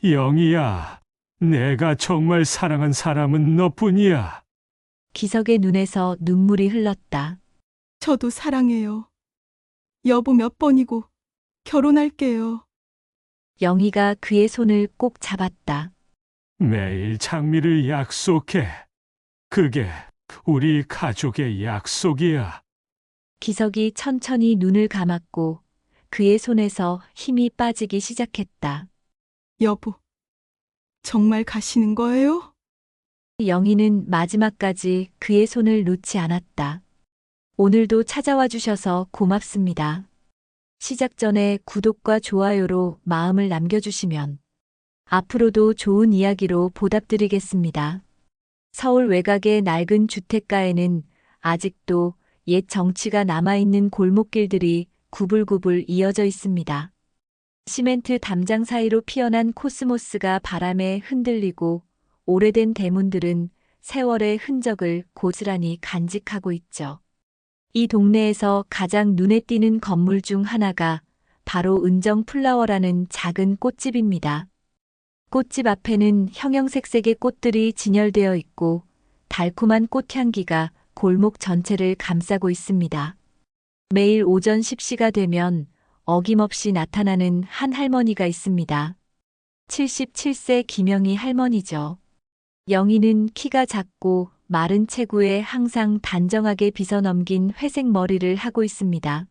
영희야, 내가 정말 사랑한 사람은 너뿐이야. 기석의 눈에서 눈물이 흘렀다. 저도 사랑해요. 여보 몇 번이고 결혼할게요. 영희가 그의 손을 꼭 잡았다. 매일 장미를 약속해. 그게 우리 가족의 약속이야. 기석이 천천히 눈을 감았고 그의 손에서 힘이 빠지기 시작했다. 여보, 정말 가시는 거예요? 영희는 마지막까지 그의 손을 놓지 않았다. 오늘도 찾아와 주셔서 고맙습니다. 시작 전에 구독과 좋아요로 마음을 남겨주시면 앞으로도 좋은 이야기로 보답드리겠습니다. 서울 외곽의 낡은 주택가에는 아직도 옛 정취가 남아있는 골목길들이 구불구불 이어져 있습니다. 시멘트 담장 사이로 피어난 코스모스가 바람에 흔들리고 오래된 대문들은 세월의 흔적을 고스란히 간직하고 있죠. 이 동네에서 가장 눈에 띄는 건물 중 하나가 바로 은정 플라워라는 작은 꽃집입니다. 꽃집 앞에는 형형색색의 꽃들이 진열되어 있고 달콤한 꽃향기가 골목 전체를 감싸고 있습니다. 매일 오전 10시가 되면 어김없이 나타나는 한 할머니가 있습니다. 77세 김영희 할머니죠. 영희는 키가 작고 마른 체구에 항상 단정하게 빗어넘긴 회색 머리를 하고 있습니다.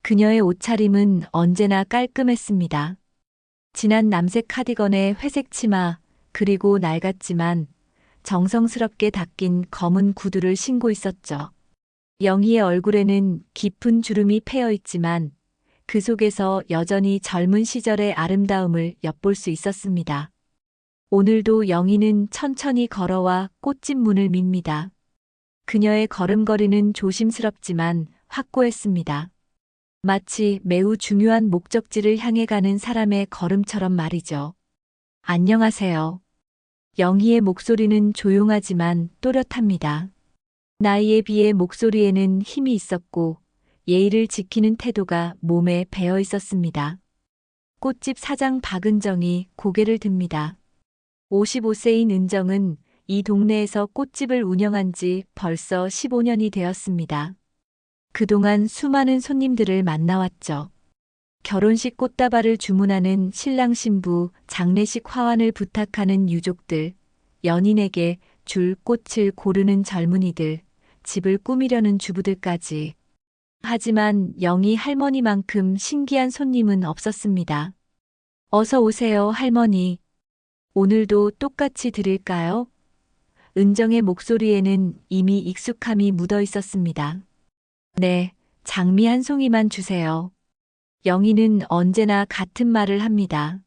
그녀의 옷차림은 언제나 깔끔했습니다. 진한 남색 카디건에 회색 치마, 그리고 낡았지만 정성스럽게 닦인 검은 구두를 신고 있었죠. 영희의 얼굴에는 깊은 주름이 패여 있지만 그 속에서 여전히 젊은 시절의 아름다움을 엿볼 수 있었습니다. 오늘도 영희는 천천히 걸어와 꽃집 문을 밉니다. 그녀의 걸음걸이는 조심스럽지만 확고했습니다. 마치 매우 중요한 목적지를 향해 가는 사람의 걸음처럼 말이죠. 안녕하세요. 영희의 목소리는 조용하지만 또렷합니다. 나이에 비해 목소리에는 힘이 있었고 예의를 지키는 태도가 몸에 배어 있었습니다. 꽃집 사장 박은정이 고개를 듭니다. 55세인 은정은 이 동네에서 꽃집을 운영한 지 벌써 15년이 되었습니다. 그동안 수많은 손님들을 만나왔죠. 결혼식 꽃다발을 주문하는 신랑 신부, 장례식 화환을 부탁하는 유족들, 연인에게 줄 꽃을 고르는 젊은이들, 집을 꾸미려는 주부들까지. 하지만 영희 할머니만큼 신기한 손님은 없었습니다. 어서 오세요, 할머니. 오늘도 똑같이 드릴까요? 은정의 목소리에는 이미 익숙함이 묻어 있었습니다. 네, 장미 한 송이만 주세요. 영희는 언제나 같은 말을 합니다.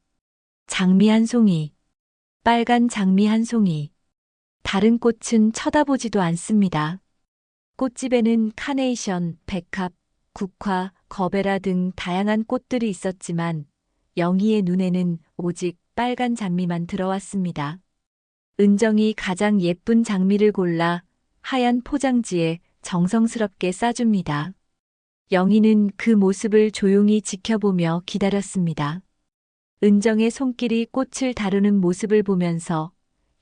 장미 한 송이, 빨간 장미 한 송이. 다른 꽃은 쳐다보지도 않습니다. 꽃집에는 카네이션, 백합, 국화, 거베라 등 다양한 꽃들이 있었지만 영희의 눈에는 오직 빨간 장미만 들어왔습니다. 은정이 가장 예쁜 장미를 골라 하얀 포장지에 정성스럽게 싸줍니다. 영희는 그 모습을 조용히 지켜보며 기다렸습니다. 은정의 손길이 꽃을 다루는 모습을 보면서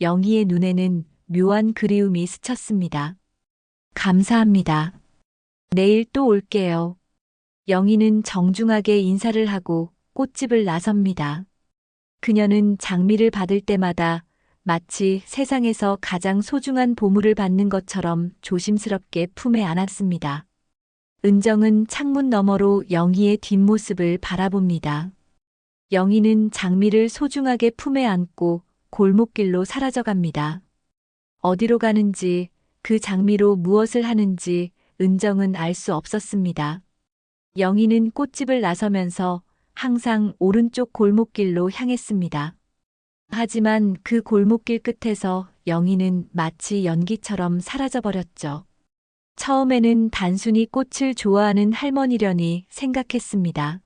영희의 눈에는 묘한 그리움이 스쳤습니다. 감사합니다. 내일 또 올게요. 영희는 정중하게 인사를 하고 꽃집을 나섭니다. 그녀는 장미를 받을 때마다 마치 세상에서 가장 소중한 보물을 받는 것처럼 조심스럽게 품에 안았습니다. 은정은 창문 너머로 영희의 뒷모습을 바라봅니다. 영희는 장미를 소중하게 품에 안고 골목길로 사라져갑니다. 어디로 가는지, 그 장미로 무엇을 하는지 은정은 알 수 없었습니다. 영희는 꽃집을 나서면서 항상 오른쪽 골목길로 향했습니다. 하지만 그 골목길 끝에서 영희는 마치 연기처럼 사라져버렸죠. 처음에는 단순히 꽃을 좋아하는 할머니려니 생각했습니다.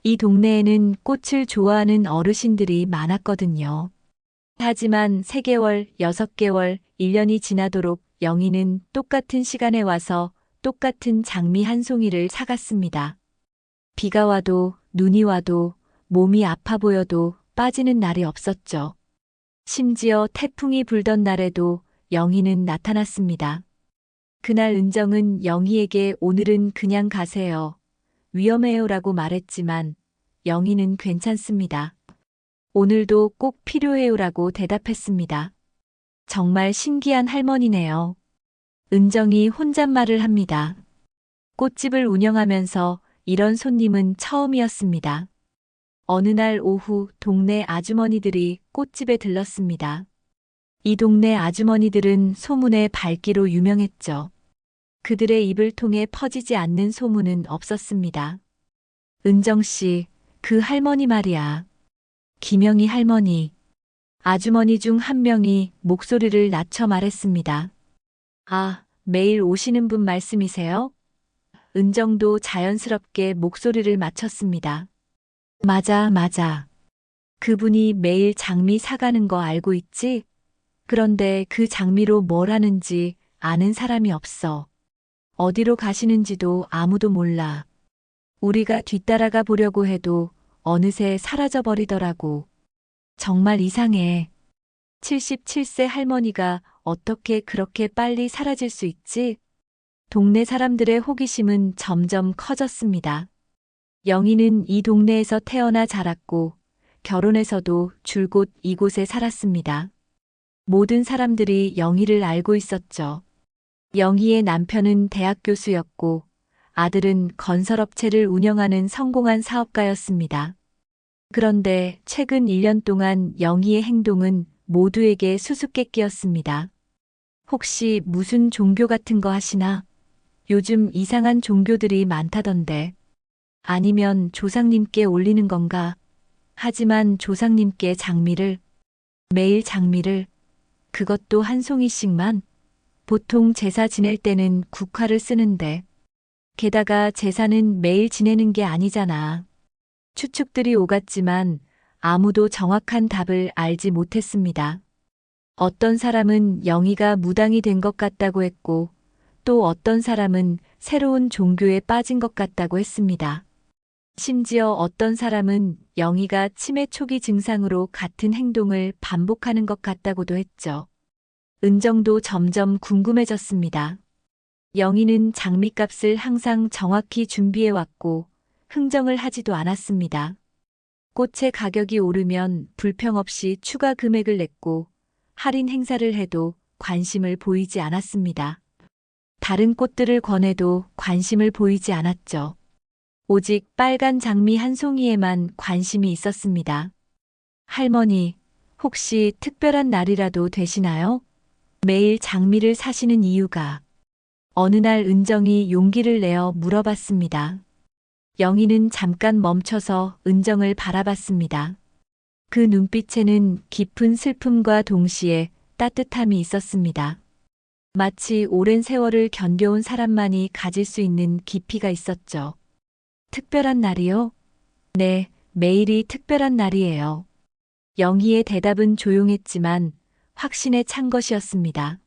이 동네에는 꽃을 좋아하는 어르신들이 많았거든요. 하지만 3개월, 6개월, 1년이 지나도록 영희는 똑같은 시간에 와서 똑같은 장미 한 송이를 사갔습니다. 비가 와도 눈이 와도 몸이 아파 보여도 빠지는 날이 없었죠. 심지어 태풍이 불던 날에도 영희는 나타났습니다. 그날 은정은 영희에게 오늘은 그냥 가세요. 위험해요라고 말했지만 영희는 괜찮습니다. 오늘도 꼭 필요해요라고 대답했습니다. 정말 신기한 할머니네요. 은정이 혼잣말을 합니다. 꽃집을 운영하면서 이런 손님은 처음이었습니다. 어느 날 오후 동네 아주머니들이 꽃집에 들렀습니다. 이 동네 아주머니들은 소문의 밝기로 유명했죠. 그들의 입을 통해 퍼지지 않는 소문은 없었습니다. 은정 씨, 그 할머니 말이야. 김영희 할머니. 아주머니 중 한 명이 목소리를 낮춰 말했습니다. 아, 매일 오시는 분 말씀이세요? 은정도 자연스럽게 목소리를 맞췄습니다. 맞아, 맞아. 그분이 매일 장미 사가는 거 알고 있지? 그런데 그 장미로 뭘 하는지 아는 사람이 없어. 어디로 가시는지도 아무도 몰라. 우리가 뒤따라가 보려고 해도 어느새 사라져 버리더라고. 정말 이상해. 77세 할머니가 어떻게 그렇게 빨리 사라질 수 있지? 동네 사람들의 호기심은 점점 커졌습니다. 영희는 이 동네에서 태어나 자랐고 결혼해서도 줄곧 이곳에 살았습니다. 모든 사람들이 영희를 알고 있었죠. 영희의 남편은 대학 교수였고 아들은 건설업체를 운영하는 성공한 사업가였습니다. 그런데 최근 1년 동안 영희의 행동은 모두에게 수수께끼였습니다. 혹시 무슨 종교 같은 거 하시나? 요즘 이상한 종교들이 많다던데. 아니면 조상님께 올리는 건가? 하지만 조상님께 장미를, 매일 장미를, 그것도 한 송이씩만? 보통 제사 지낼 때는 국화를 쓰는데. 게다가 제사는 매일 지내는 게 아니잖아. 추측들이 오갔지만 아무도 정확한 답을 알지 못했습니다. 어떤 사람은 영희가 무당이 된 것 같다고 했고 또 어떤 사람은 새로운 종교에 빠진 것 같다고 했습니다. 심지어 어떤 사람은 영희가 치매 초기 증상으로 같은 행동을 반복하는 것 같다고도 했죠. 은정도 점점 궁금해졌습니다. 영희는 장미값을 항상 정확히 준비해왔고 흥정을 하지도 않았습니다. 꽃의 가격이 오르면 불평 없이 추가 금액을 냈고 할인 행사를 해도 관심을 보이지 않았습니다. 다른 꽃들을 권해도 관심을 보이지 않았죠. 오직 빨간 장미 한 송이에만 관심이 있었습니다. 할머니, 혹시 특별한 날이라도 되시나요? 매일 장미를 사시는 이유가. 어느 날 은정이 용기를 내어 물어봤습니다. 영희는 잠깐 멈춰서 은정을 바라봤습니다. 그 눈빛에는 깊은 슬픔과 동시에 따뜻함이 있었습니다. 마치 오랜 세월을 견뎌온 사람만이 가질 수 있는 깊이가 있었죠. 특별한 날이요? 네, 매일이 특별한 날이에요. 영희의 대답은 조용했지만 확신에 찬 것이었습니다.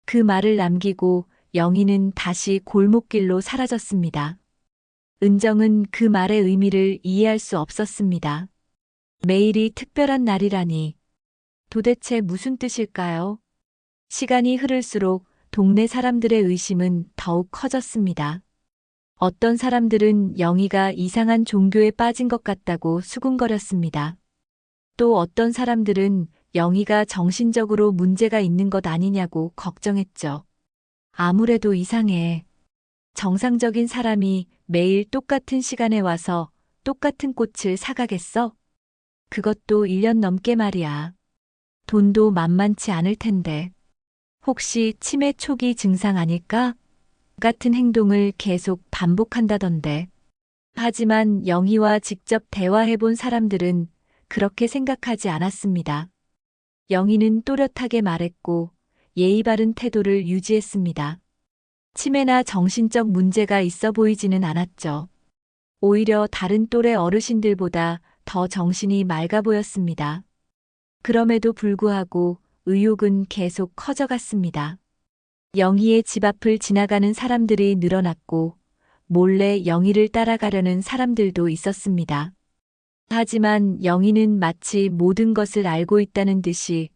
그 말을 남기고 영희는 다시 골목길로 사라졌습니다. 은정은 그 말의 의미를 이해할 수 없었습니다. 매일이 특별한 날이라니. 도대체 무슨 뜻일까요? 시간이 흐를수록 동네 사람들의 의심은 더욱 커졌습니다. 어떤 사람들은 영희가 이상한 종교에 빠진 것 같다고 수군거렸습니다. 또 어떤 사람들은 영희가 정신적으로 문제가 있는 것 아니냐고 걱정했죠. 아무래도 이상해. 정상적인 사람이 매일 똑같은 시간에 와서 똑같은 꽃을 사가겠어? 그것도 1년 넘게 말이야. 돈도 만만치 않을 텐데. 혹시 치매 초기 증상 아닐까? 같은 행동을 계속 반복한다던데. 하지만 영희와 직접 대화해본 사람들은 그렇게 생각하지 않았습니다. 영희는 또렷하게 말했고 예의 바른 태도를 유지했습니다. 치매나 정신적 문제가 있어 보이지는 않았죠. 오히려 다른 또래 어르신들보다 더 정신이 맑아 보였습니다. 그럼에도 불구하고 의욕은 계속 커져갔습니다. 영희의 집 앞을 지나가는 사람들이 늘어났고 몰래 영희를 따라가려는 사람들도 있었습니다. 하지만 영희는 마치 모든 것을 알고 있다는 듯이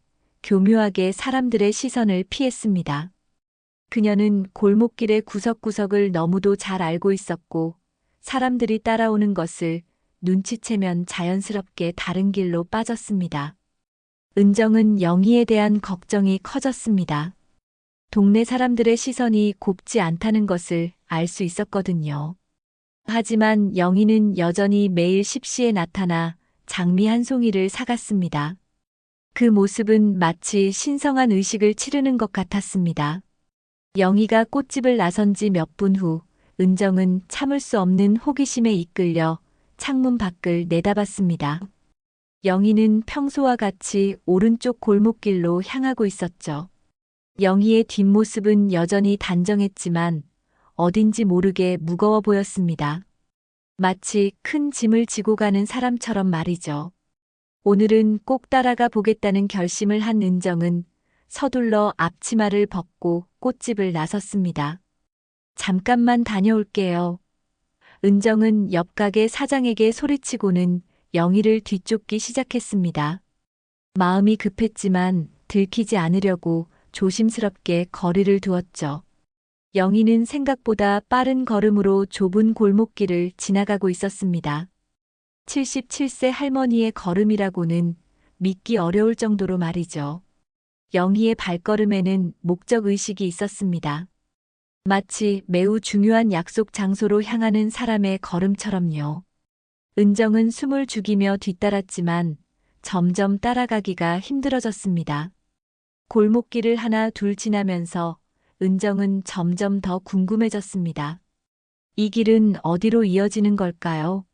교묘하게 사람들의 시선을 피했습니다. 그녀는 골목길의 구석구석을 너무도 잘 알고 있었고 사람들이 따라오는 것을 눈치채면 자연스럽게 다른 길로 빠졌습니다. 은정은 영희에 대한 걱정이 커졌습니다. 동네 사람들의 시선이 곱지 않다는 것을 알 수 있었거든요. 하지만 영희는 여전히 매일 십시에 나타나 장미 한 송이를 사갔습니다. 그 모습은 마치 신성한 의식을 치르는 것 같았습니다. 영희가 꽃집을 나선 지 몇 분 후 은정은 참을 수 없는 호기심에 이끌려 창문 밖을 내다봤습니다. 영희는 평소와 같이 오른쪽 골목길로 향하고 있었죠. 영희의 뒷모습은 여전히 단정했지만 어딘지 모르게 무거워 보였습니다. 마치 큰 짐을 지고 가는 사람처럼 말이죠. 오늘은 꼭 따라가 보겠다는 결심을 한 은정은 서둘러 앞치마를 벗고 꽃집을 나섰습니다. 잠깐만 다녀올게요. 은정은 옆 가게 사장에게 소리치고는 영희를 뒤쫓기 시작했습니다. 마음이 급했지만 들키지 않으려고 조심스럽게 거리를 두었죠. 영희는 생각보다 빠른 걸음으로 좁은 골목길을 지나가고 있었습니다. 77세 할머니의 걸음이라고는 믿기 어려울 정도로 말이죠. 영희의 발걸음에는 목적의식이 있었습니다. 마치 매우 중요한 약속 장소로 향하는 사람의 걸음처럼요. 은정은 숨을 죽이며 뒤따랐지만 점점 따라가기가 힘들어졌습니다. 골목길을 하나 둘 지나면서 은정은 점점 더 궁금해졌습니다. 이 길은 어디로 이어지는 걸까요?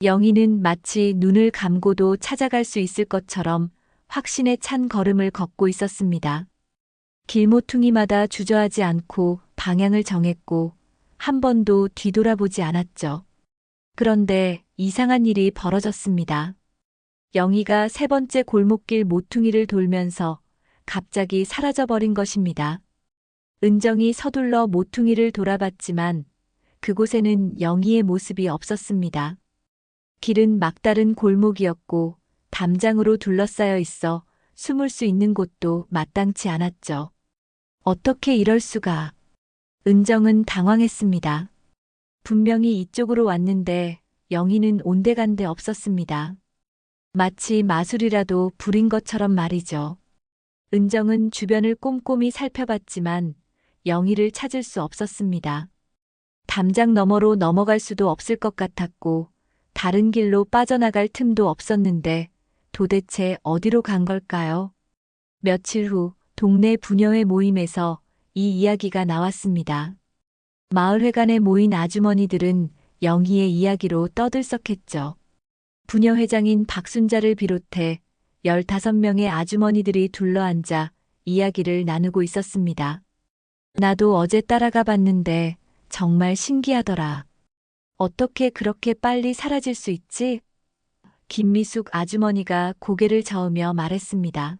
영희는 마치 눈을 감고도 찾아갈 수 있을 것처럼 확신에 찬 걸음을 걷고 있었습니다. 길모퉁이마다 주저하지 않고 방향을 정했고 한 번도 뒤돌아보지 않았죠. 그런데 이상한 일이 벌어졌습니다. 영희가 세 번째 골목길 모퉁이를 돌면서 갑자기 사라져버린 것입니다. 은정이 서둘러 모퉁이를 돌아봤지만 그곳에는 영희의 모습이 없었습니다. 길은 막다른 골목이었고 담장으로 둘러싸여 있어 숨을 수 있는 곳도 마땅치 않았죠. 어떻게 이럴 수가. 은정은 당황했습니다. 분명히 이쪽으로 왔는데 영희는 온데간데 없었습니다. 마치 마술이라도 부린 것처럼 말이죠. 은정은 주변을 꼼꼼히 살펴봤지만 영희를 찾을 수 없었습니다. 담장 너머로 넘어갈 수도 없을 것 같았고 다른 길로 빠져나갈 틈도 없었는데 도대체 어디로 간 걸까요? 며칠 후 동네 부녀회 모임에서 이 이야기가 나왔습니다. 마을회관에 모인 아주머니들은 영희의 이야기로 떠들썩했죠. 부녀회장인 박순자를 비롯해 15명의 아주머니들이 둘러앉아 이야기를 나누고 있었습니다. 나도 어제 따라가 봤는데 정말 신기하더라. 어떻게 그렇게 빨리 사라질 수 있지? 김미숙 아주머니가 고개를 저으며 말했습니다.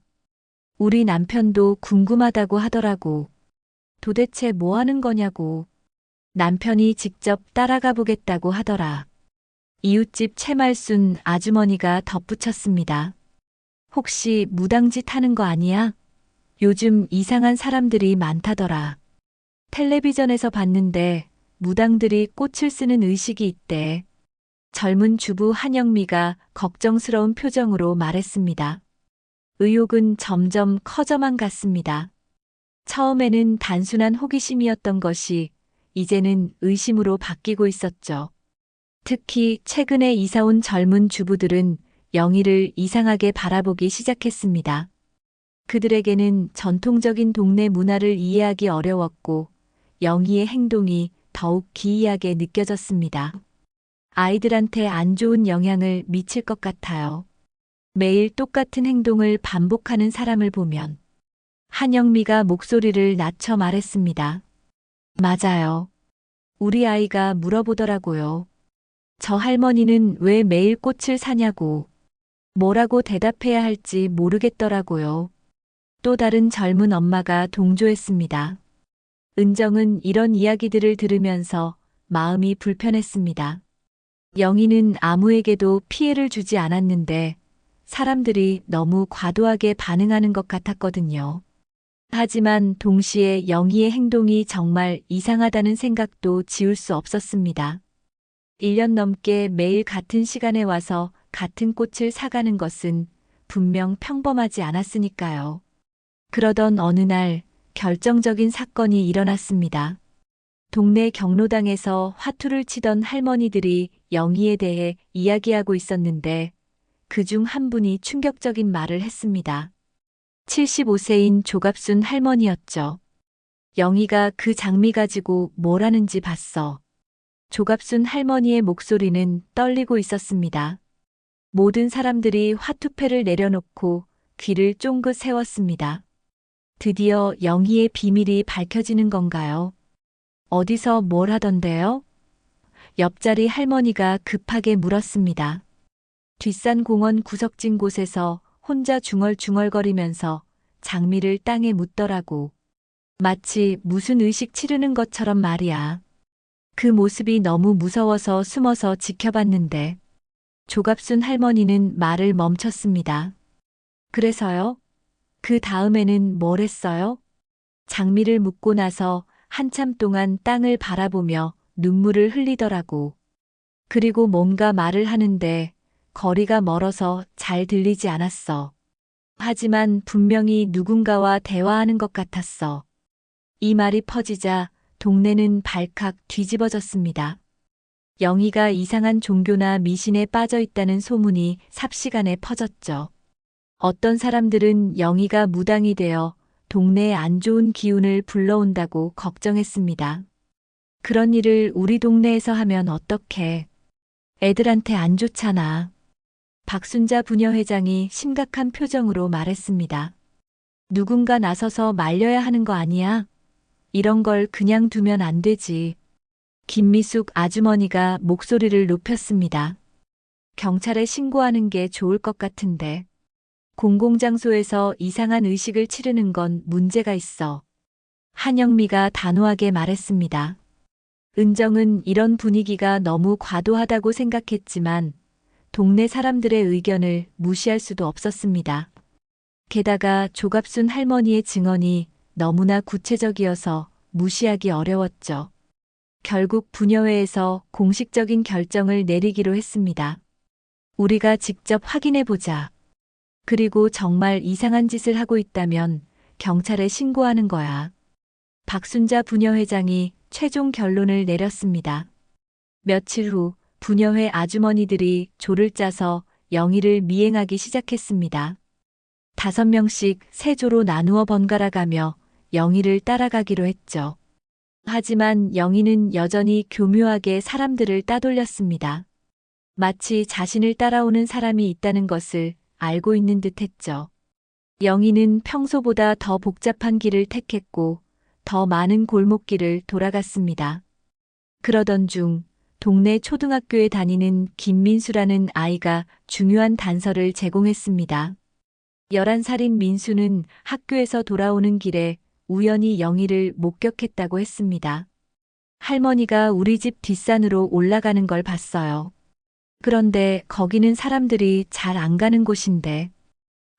우리 남편도 궁금하다고 하더라고. 도대체 뭐 하는 거냐고. 남편이 직접 따라가 보겠다고 하더라. 이웃집 채말순 아주머니가 덧붙였습니다. 혹시 무당짓 하는 거 아니야? 요즘 이상한 사람들이 많다더라. 텔레비전에서 봤는데 무당들이 꽃을 쓰는 의식이 있대. 젊은 주부 한영미가 걱정스러운 표정으로 말했습니다. 의혹은 점점 커져만 갔습니다. 처음에는 단순한 호기심이었던 것이 이제는 의심으로 바뀌고 있었죠. 특히 최근에 이사 온 젊은 주부들은 영희를 이상하게 바라보기 시작했습니다. 그들에게는 전통적인 동네 문화를 이해하기 어려웠고 영희의 행동이 더욱 기이하게 느껴졌습니다. 아이들한테 안 좋은 영향을 미칠 것 같아요. 매일 똑같은 행동을 반복하는 사람을 보면 한영미가 목소리를 낮춰 말했습니다. 맞아요. 우리 아이가 물어보더라고요. 저 할머니는 왜 매일 꽃을 사냐고. 뭐라고 대답해야 할지 모르겠더라고요. 또 다른 젊은 엄마가 동조했습니다. 은정은 이런 이야기들을 들으면서 마음이 불편했습니다. 영희는 아무에게도 피해를 주지 않았는데 사람들이 너무 과도하게 반응하는 것 같았거든요. 하지만 동시에 영희의 행동이 정말 이상하다는 생각도 지울 수 없었습니다. 1년 넘게 매일 같은 시간에 와서 같은 꽃을 사가는 것은 분명 평범하지 않았으니까요. 그러던 어느 날 결정적인 사건이 일어났습니다. 동네 경로당에서 화투를 치던 할머니들이 영희에 대해 이야기하고 있었는데 그중 한 분이 충격적인 말을 했습니다. 75세인 조갑순 할머니였죠. 영희가 그 장미 가지고 뭘 하는지 봤어. 조갑순 할머니의 목소리는 떨리고 있었습니다. 모든 사람들이 화투패를 내려놓고 귀를 쫑긋 세웠습니다. 드디어 영희의 비밀이 밝혀지는 건가요? 어디서 뭘 하던데요? 옆자리 할머니가 급하게 물었습니다. 뒷산 공원 구석진 곳에서 혼자 중얼중얼거리면서 장미를 땅에 묻더라고. 마치 무슨 의식 치르는 것처럼 말이야. 그 모습이 너무 무서워서 숨어서 지켜봤는데 조갑순 할머니는 말을 멈췄습니다. 그래서요? 그 다음에는 뭘 했어요? 장미를 묻고 나서 한참 동안 땅을 바라보며 눈물을 흘리더라고. 그리고 뭔가 말을 하는데 거리가 멀어서 잘 들리지 않았어. 하지만 분명히 누군가와 대화하는 것 같았어. 이 말이 퍼지자 동네는 발칵 뒤집어졌습니다. 영희가 이상한 종교나 미신에 빠져 있다는 소문이 삽시간에 퍼졌죠. 어떤 사람들은 영희가 무당이 되어 동네에 안 좋은 기운을 불러온다고 걱정했습니다. 그런 일을 우리 동네에서 하면 어떡해. 애들한테 안 좋잖아. 박순자 부녀회장이 심각한 표정으로 말했습니다. 누군가 나서서 말려야 하는 거 아니야? 이런 걸 그냥 두면 안 되지. 김미숙 아주머니가 목소리를 높였습니다. 경찰에 신고하는 게 좋을 것 같은데. 공공장소에서 이상한 의식을 치르는 건 문제가 있어. 한영미가 단호하게 말했습니다. 은정은 이런 분위기가 너무 과도하다고 생각했지만 동네 사람들의 의견을 무시할 수도 없었습니다. 게다가 조갑순 할머니의 증언이 너무나 구체적이어서 무시하기 어려웠죠. 결국 부녀회에서 공식적인 결정을 내리기로 했습니다. 우리가 직접 확인해 보자. 그리고 정말 이상한 짓을 하고 있다면 경찰에 신고하는 거야. 박순자 부녀회장이 최종 결론을 내렸습니다. 며칠 후 부녀회 아주머니들이 조를 짜서 영희를 미행하기 시작했습니다. 5명씩 세 조로 나누어 번갈아 가며 영희를 따라가기로 했죠. 하지만 영희는 여전히 교묘하게 사람들을 따돌렸습니다. 마치 자신을 따라오는 사람이 있다는 것을 알고 있는 듯 했죠. 영희는 평소보다 더 복잡한 길을 택했고 더 많은 골목길을 돌아갔습니다. 그러던 중 동네 초등학교에 다니는 김민수라는 아이가 중요한 단서를 제공했습니다. 11살인 민수는 학교에서 돌아오는 길에 우연히 영희를 목격했다고 했습니다. 할머니가 우리 집 뒷산으로 올라가는 걸 봤어요. 그런데 거기는 사람들이 잘 안 가는 곳인데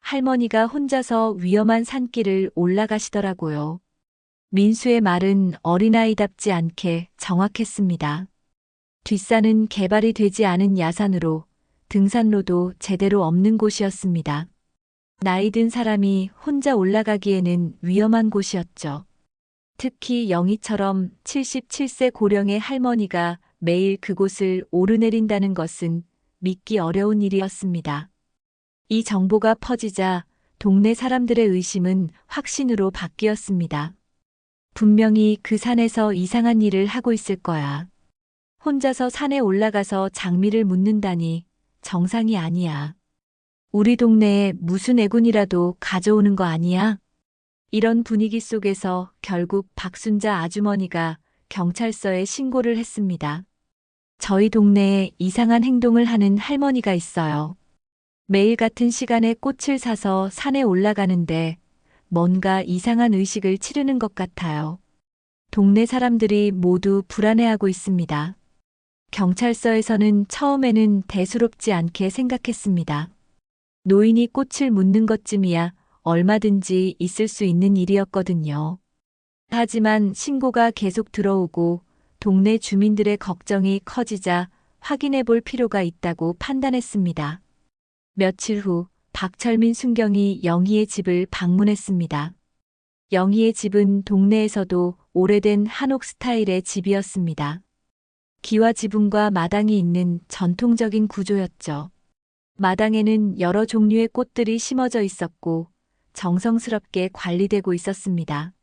할머니가 혼자서 위험한 산길을 올라가시더라고요. 민수의 말은 어린아이답지 않게 정확했습니다. 뒷산은 개발이 되지 않은 야산으로 등산로도 제대로 없는 곳이었습니다. 나이 든 사람이 혼자 올라가기에는 위험한 곳이었죠. 특히 영희처럼 77세 고령의 할머니가 매일 그곳을 오르내린다는 것은 믿기 어려운 일이었습니다. 이 정보가 퍼지자 동네 사람들의 의심은 확신으로 바뀌었습니다. 분명히 그 산에서 이상한 일을 하고 있을 거야. 혼자서 산에 올라가서 장미를 묻는다니 정상이 아니야. 우리 동네에 무슨 애군이라도 가져오는 거 아니야? 이런 분위기 속에서 결국 박순자 아주머니가 경찰서에 신고를 했습니다. 저희 동네에 이상한 행동을 하는 할머니가 있어요. 매일 같은 시간에 꽃을 사서 산에 올라가는데 뭔가 이상한 의식을 치르는 것 같아요. 동네 사람들이 모두 불안해하고 있습니다. 경찰서에서는 처음에는 대수롭지 않게 생각했습니다. 노인이 꽃을 묻는 것쯤이야 얼마든지 있을 수 있는 일이었거든요. 하지만 신고가 계속 들어오고 동네 주민들의 걱정이 커지자 확인해 볼 필요가 있다고 판단했습니다. 며칠 후 박철민 순경이 영희의 집을 방문했습니다. 영희의 집은 동네에서도 오래된 한옥 스타일의 집이었습니다. 기와 지붕과 마당이 있는 전통적인 구조였죠. 마당에는 여러 종류의 꽃들이 심어져 있었고 정성스럽게 관리되고 있었습니다.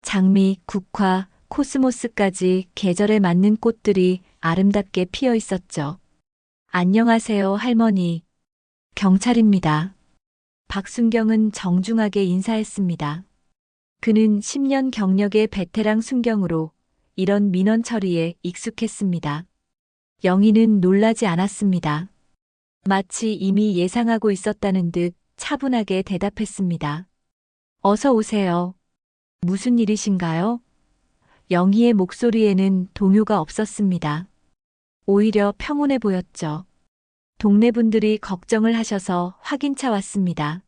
장미, 국화, 코스모스까지 계절에 맞는 꽃들이 아름답게 피어 있었죠. 안녕하세요, 할머니. 경찰입니다. 박순경은 정중하게 인사했습니다. 그는 10년 경력의 베테랑 순경으로 이런 민원 처리에 익숙했습니다. 영희는 놀라지 않았습니다. 마치 이미 예상하고 있었다는 듯 차분하게 대답했습니다. 어서 오세요. 무슨 일이신가요? 영희의 목소리에는 동요가 없었습니다. 오히려 평온해 보였죠. 동네 분들이 걱정을 하셔서 확인차 왔습니다.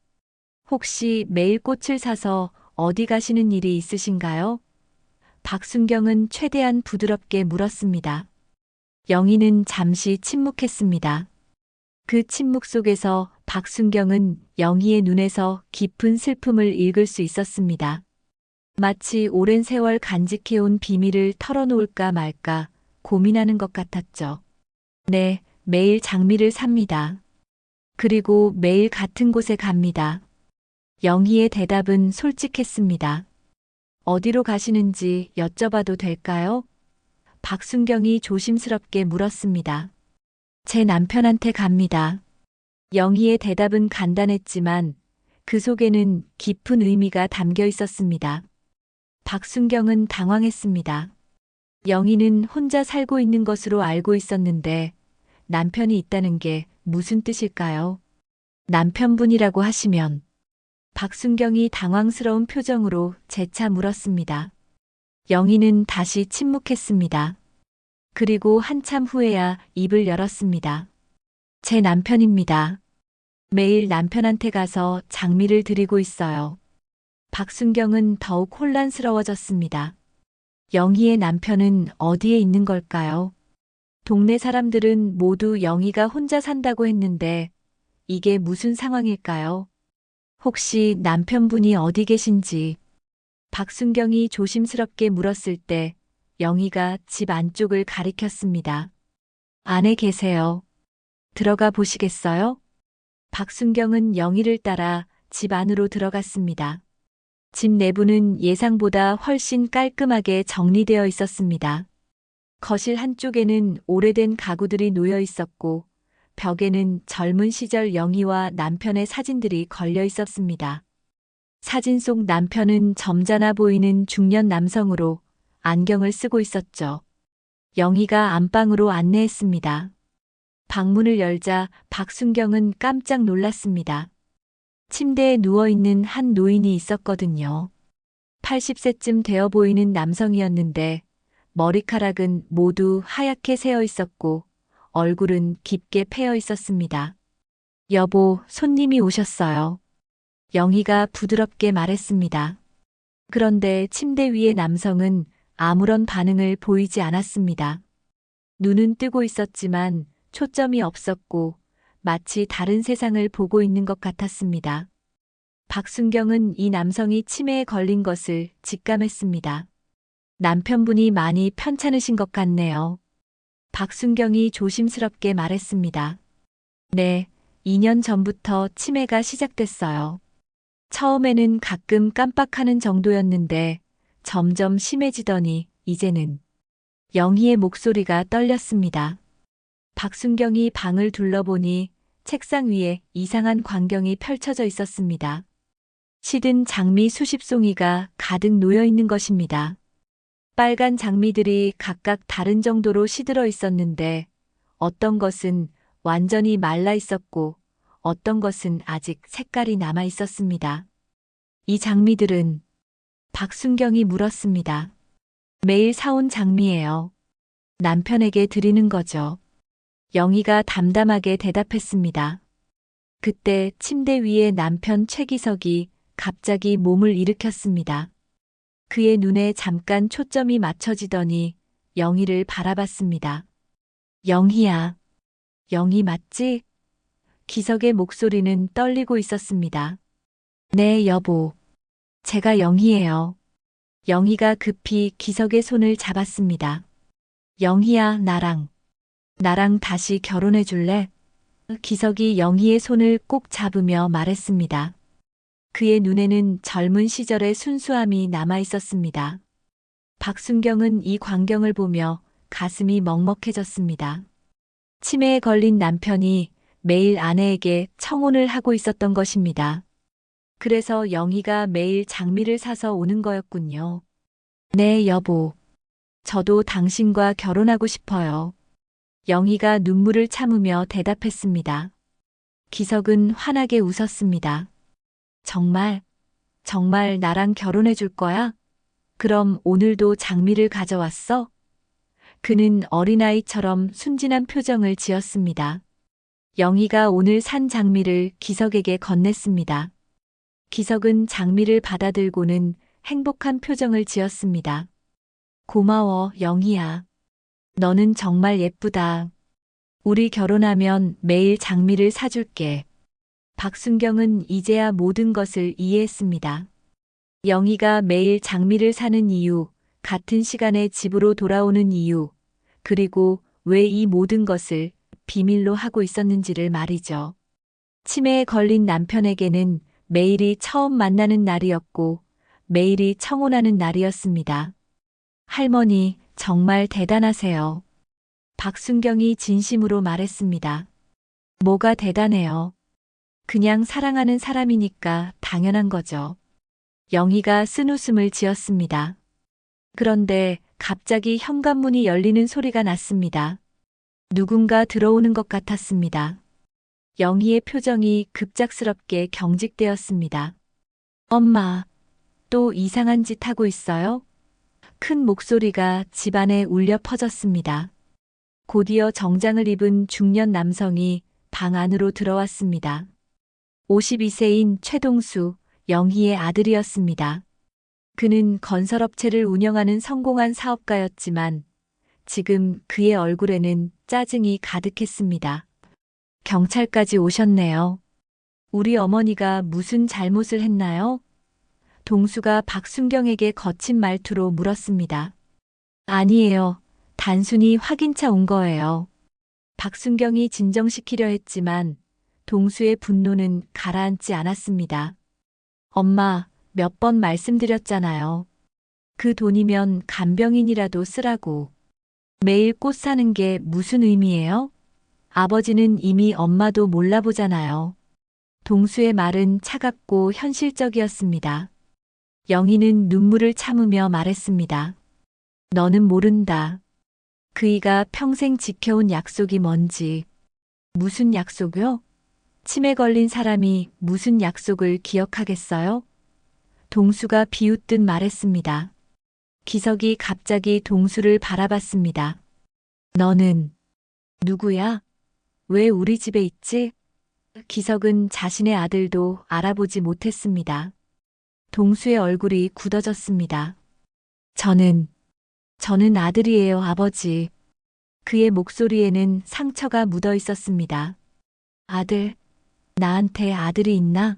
혹시 매일 꽃을 사서 어디 가시는 일이 있으신가요? 박순경은 최대한 부드럽게 물었습니다. 영희는 잠시 침묵했습니다. 그 침묵 속에서 박순경은 영희의 눈에서 깊은 슬픔을 읽을 수 있었습니다. 마치 오랜 세월 간직해온 비밀을 털어놓을까 말까 고민하는 것 같았죠. 네, 매일 장미를 삽니다. 그리고 매일 같은 곳에 갑니다. 영희의 대답은 솔직했습니다. 어디로 가시는지 여쭤봐도 될까요? 박순경이 조심스럽게 물었습니다. 제 남편한테 갑니다. 영희의 대답은 간단했지만 그 속에는 깊은 의미가 담겨 있었습니다. 박순경은 당황했습니다. 영희는 혼자 살고 있는 것으로 알고 있었는데 남편이 있다는 게 무슨 뜻일까요? 남편분이라고 하시면 박순경이 당황스러운 표정으로 재차 물었습니다. 영희는 다시 침묵했습니다. 그리고 한참 후에야 입을 열었습니다. 제 남편입니다. 매일 남편한테 가서 장미를 드리고 있어요. 박순경은 더욱 혼란스러워졌습니다. 영희의 남편은 어디에 있는 걸까요? 동네 사람들은 모두 영희가 혼자 산다고 했는데 이게 무슨 상황일까요? 혹시 남편분이 어디 계신지 박순경이 조심스럽게 물었을 때 영희가 집 안쪽을 가리켰습니다. 안에 계세요. 들어가 보시겠어요? 박순경은 영희를 따라 집 안으로 들어갔습니다. 집 내부는 예상보다 훨씬 깔끔하게 정리되어 있었습니다. 거실 한쪽에는 오래된 가구들이 놓여 있었고 벽에는 젊은 시절 영희와 남편의 사진들이 걸려 있었습니다. 사진 속 남편은 점잖아 보이는 중년 남성으로 안경을 쓰고 있었죠. 영희가 안방으로 안내했습니다. 방문을 열자 박순경은 깜짝 놀랐습니다. 침대에 누워있는 한 노인이 있었거든요. 80세쯤 되어 보이는 남성이었는데 머리카락은 모두 하얗게 새어 있었고 얼굴은 깊게 패여 있었습니다. 여보, 손님이 오셨어요. 영희가 부드럽게 말했습니다. 그런데 침대 위의 남성은 아무런 반응을 보이지 않았습니다. 눈은 뜨고 있었지만 초점이 없었고 마치 다른 세상을 보고 있는 것 같았습니다. 박순경은 이 남성이 치매에 걸린 것을 직감했습니다. 남편분이 많이 편찮으신 것 같네요. 박순경이 조심스럽게 말했습니다. 네, 2년 전부터 치매가 시작됐어요. 처음에는 가끔 깜빡하는 정도였는데 점점 심해지더니 이제는 영희의 목소리가 떨렸습니다. 박순경이 방을 둘러보니 책상 위에 이상한 광경이 펼쳐져 있었습니다. 시든 장미 수십 송이가 가득 놓여 있는 것입니다. 빨간 장미들이 각각 다른 정도로 시들어 있었는데 어떤 것은 완전히 말라 있었고 어떤 것은 아직 색깔이 남아 있었습니다. 이 장미들은 박순경이 물었습니다. 매일 사온 장미예요. 남편에게 드리는 거죠. 영희가 담담하게 대답했습니다. 그때 침대 위에 남편 최기석이 갑자기 몸을 일으켰습니다. 그의 눈에 잠깐 초점이 맞춰지더니 영희를 바라봤습니다. 영희야. 영희 맞지? 기석의 목소리는 떨리고 있었습니다. 네, 여보. 제가 영희예요. 영희가 급히 기석의 손을 잡았습니다. 영희야, 나랑 다시 결혼해 줄래? 기석이 영희의 손을 꼭 잡으며 말했습니다. 그의 눈에는 젊은 시절의 순수함이 남아 있었습니다. 박순경은 이 광경을 보며 가슴이 먹먹해졌습니다. 치매에 걸린 남편이 매일 아내에게 청혼을 하고 있었던 것입니다. 그래서 영희가 매일 장미를 사서 오는 거였군요. 네, 여보. 저도 당신과 결혼하고 싶어요. 영희가 눈물을 참으며 대답했습니다. 기석은 환하게 웃었습니다. 정말 나랑 결혼해 줄 거야? 그럼 오늘도 장미를 가져왔어? 그는 어린아이처럼 순진한 표정을 지었습니다. 영희가 오늘 산 장미를 기석에게 건넸습니다. 기석은 장미를 받아들고는 행복한 표정을 지었습니다. 고마워, 영희야. 너는 정말 예쁘다. 우리 결혼하면 매일 장미를 사줄게. 박순경은 이제야 모든 것을 이해했습니다. 영희가 매일 장미를 사는 이유, 같은 시간에 집으로 돌아오는 이유, 그리고 왜 이 모든 것을 비밀로 하고 있었는지를 말이죠. 치매에 걸린 남편에게는 매일이 처음 만나는 날이었고 매일이 청혼하는 날이었습니다. 할머니, 정말 대단하세요. 박순경이 진심으로 말했습니다. 뭐가 대단해요? 그냥 사랑하는 사람이니까 당연한 거죠. 영희가 쓴웃음을 지었습니다. 그런데 갑자기 현관문이 열리는 소리가 났습니다. 누군가 들어오는 것 같았습니다. 영희의 표정이 급작스럽게 경직되었습니다. 엄마, 또 이상한 짓 하고 있어요? 큰 목소리가 집안에 울려 퍼졌습니다. 곧이어 정장을 입은 중년 남성이 방 안으로 들어왔습니다. 52세인 최동수, 영희의 아들이었습니다. 그는 건설업체를 운영하는 성공한 사업가였지만 지금 그의 얼굴에는 짜증이 가득했습니다. 경찰까지 오셨네요. 우리 어머니가 무슨 잘못을 했나요? 동수가 박순경에게 거친 말투로 물었습니다. 아니에요. 단순히 확인차 온 거예요. 박순경이 진정시키려 했지만 동수의 분노는 가라앉지 않았습니다. 엄마, 몇 번 말씀드렸잖아요. 그 돈이면 간병인이라도 쓰라고. 매일 꽃 사는 게 무슨 의미예요? 아버지는 이미 엄마도 몰라보잖아요. 동수의 말은 차갑고 현실적이었습니다. 영희는 눈물을 참으며 말했습니다. 너는 모른다. 그이가 평생 지켜온 약속이 뭔지. 무슨 약속이요? 치매 걸린 사람이 무슨 약속을 기억하겠어요? 동수가 비웃듯 말했습니다. 기석이 갑자기 동수를 바라봤습니다. 너는 누구야? 왜 우리 집에 있지? 기석은 자신의 아들도 알아보지 못했습니다. 동수의 얼굴이 굳어졌습니다. 저는 아들이에요, 아버지. 그의 목소리에는 상처가 묻어 있었습니다. 아들, 나한테 아들이 있나?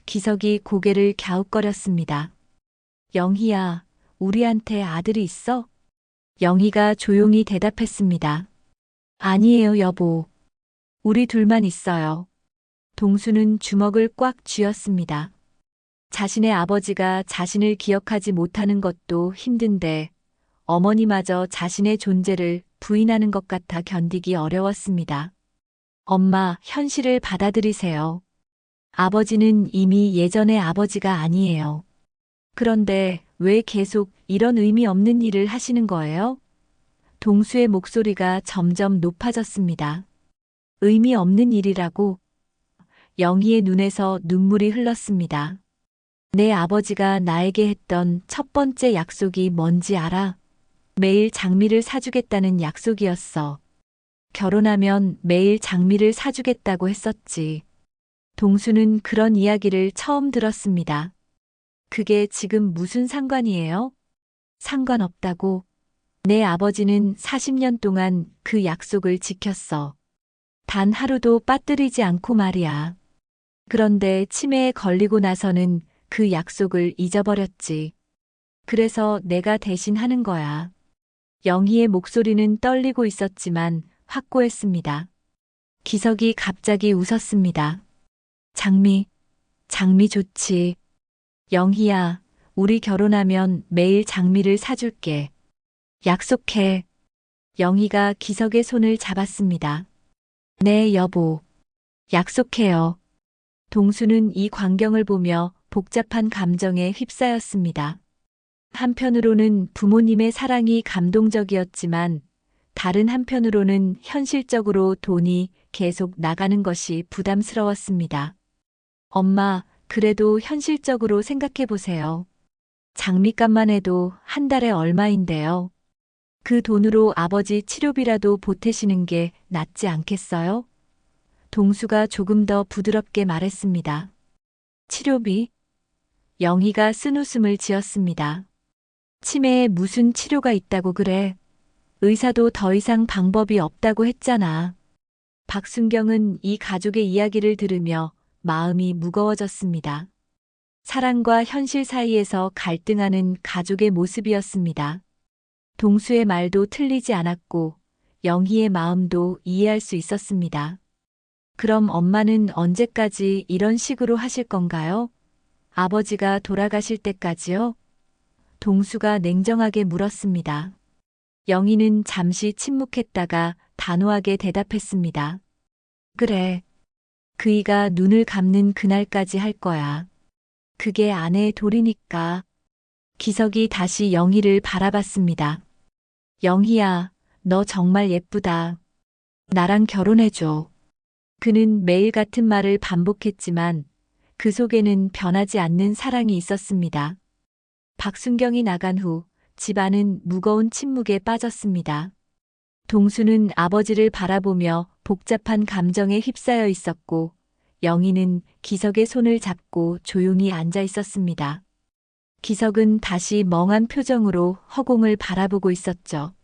기석이 고개를 갸웃거렸습니다. 영희야, 우리한테 아들이 있어? 영희가 조용히 대답했습니다. 아니에요, 여보. 우리 둘만 있어요. 동수는 주먹을 꽉 쥐었습니다. 자신의 아버지가 자신을 기억하지 못하는 것도 힘든데 어머니마저 자신의 존재를 부인하는 것 같아 견디기 어려웠습니다. 엄마, 현실을 받아들이세요. 아버지는 이미 예전의 아버지가 아니에요. 그런데 왜 계속 이런 의미 없는 일을 하시는 거예요? 동수의 목소리가 점점 높아졌습니다. 의미 없는 일이라고? 영희의 눈에서 눈물이 흘렀습니다. 내 아버지가 나에게 했던 첫 번째 약속이 뭔지 알아? 매일 장미를 사주겠다는 약속이었어. 결혼하면 매일 장미를 사주겠다고 했었지. 동수는 그런 이야기를 처음 들었습니다. 그게 지금 무슨 상관이에요? 상관없다고. 내 아버지는 40년 동안 그 약속을 지켰어. 단 하루도 빠뜨리지 않고 말이야. 그런데 치매에 걸리고 나서는 그 약속을 잊어버렸지. 그래서 내가 대신 하는 거야. 영희의 목소리는 떨리고 있었지만 확고했습니다. 기석이 갑자기 웃었습니다. 장미, 장미 좋지. 영희야, 우리 결혼하면 매일 장미를 사줄게. 약속해. 영희가 기석의 손을 잡았습니다. 네, 여보. 약속해요. 동수는 이 광경을 보며 복잡한 감정에 휩싸였습니다. 한편으로는 부모님의 사랑이 감동적이었지만 다른 한편으로는 현실적으로 돈이 계속 나가는 것이 부담스러웠습니다. 엄마, 그래도 현실적으로 생각해 보세요. 장미값만 해도 한 달에 얼마인데요. 그 돈으로 아버지 치료비라도 보태시는 게 낫지 않겠어요? 동수가 조금 더 부드럽게 말했습니다. 치료비? 영희가 쓴웃음을 지었습니다. 치매에 무슨 치료가 있다고 그래? 의사도 더 이상 방법이 없다고 했잖아. 박순경은 이 가족의 이야기를 들으며 마음이 무거워졌습니다. 사랑과 현실 사이에서 갈등하는 가족의 모습이었습니다. 동수의 말도 틀리지 않았고 영희의 마음도 이해할 수 있었습니다. 그럼 엄마는 언제까지 이런 식으로 하실 건가요? 아버지가 돌아가실 때까지요? 동수가 냉정하게 물었습니다. 영희는 잠시 침묵했다가 단호하게 대답했습니다. 그래. 그이가 눈을 감는 그날까지 할 거야. 그게 아내의 도리니까. 기석이 다시 영희를 바라봤습니다. 영희야, 너 정말 예쁘다. 나랑 결혼해줘. 그는 매일 같은 말을 반복했지만 그 속에는 변하지 않는 사랑이 있었습니다. 박순경이 나간 후 집안은 무거운 침묵에 빠졌습니다. 동수는 아버지를 바라보며 복잡한 감정에 휩싸여 있었고 영희는 기석의 손을 잡고 조용히 앉아 있었습니다. 기석은 다시 멍한 표정으로 허공을 바라보고 있었죠.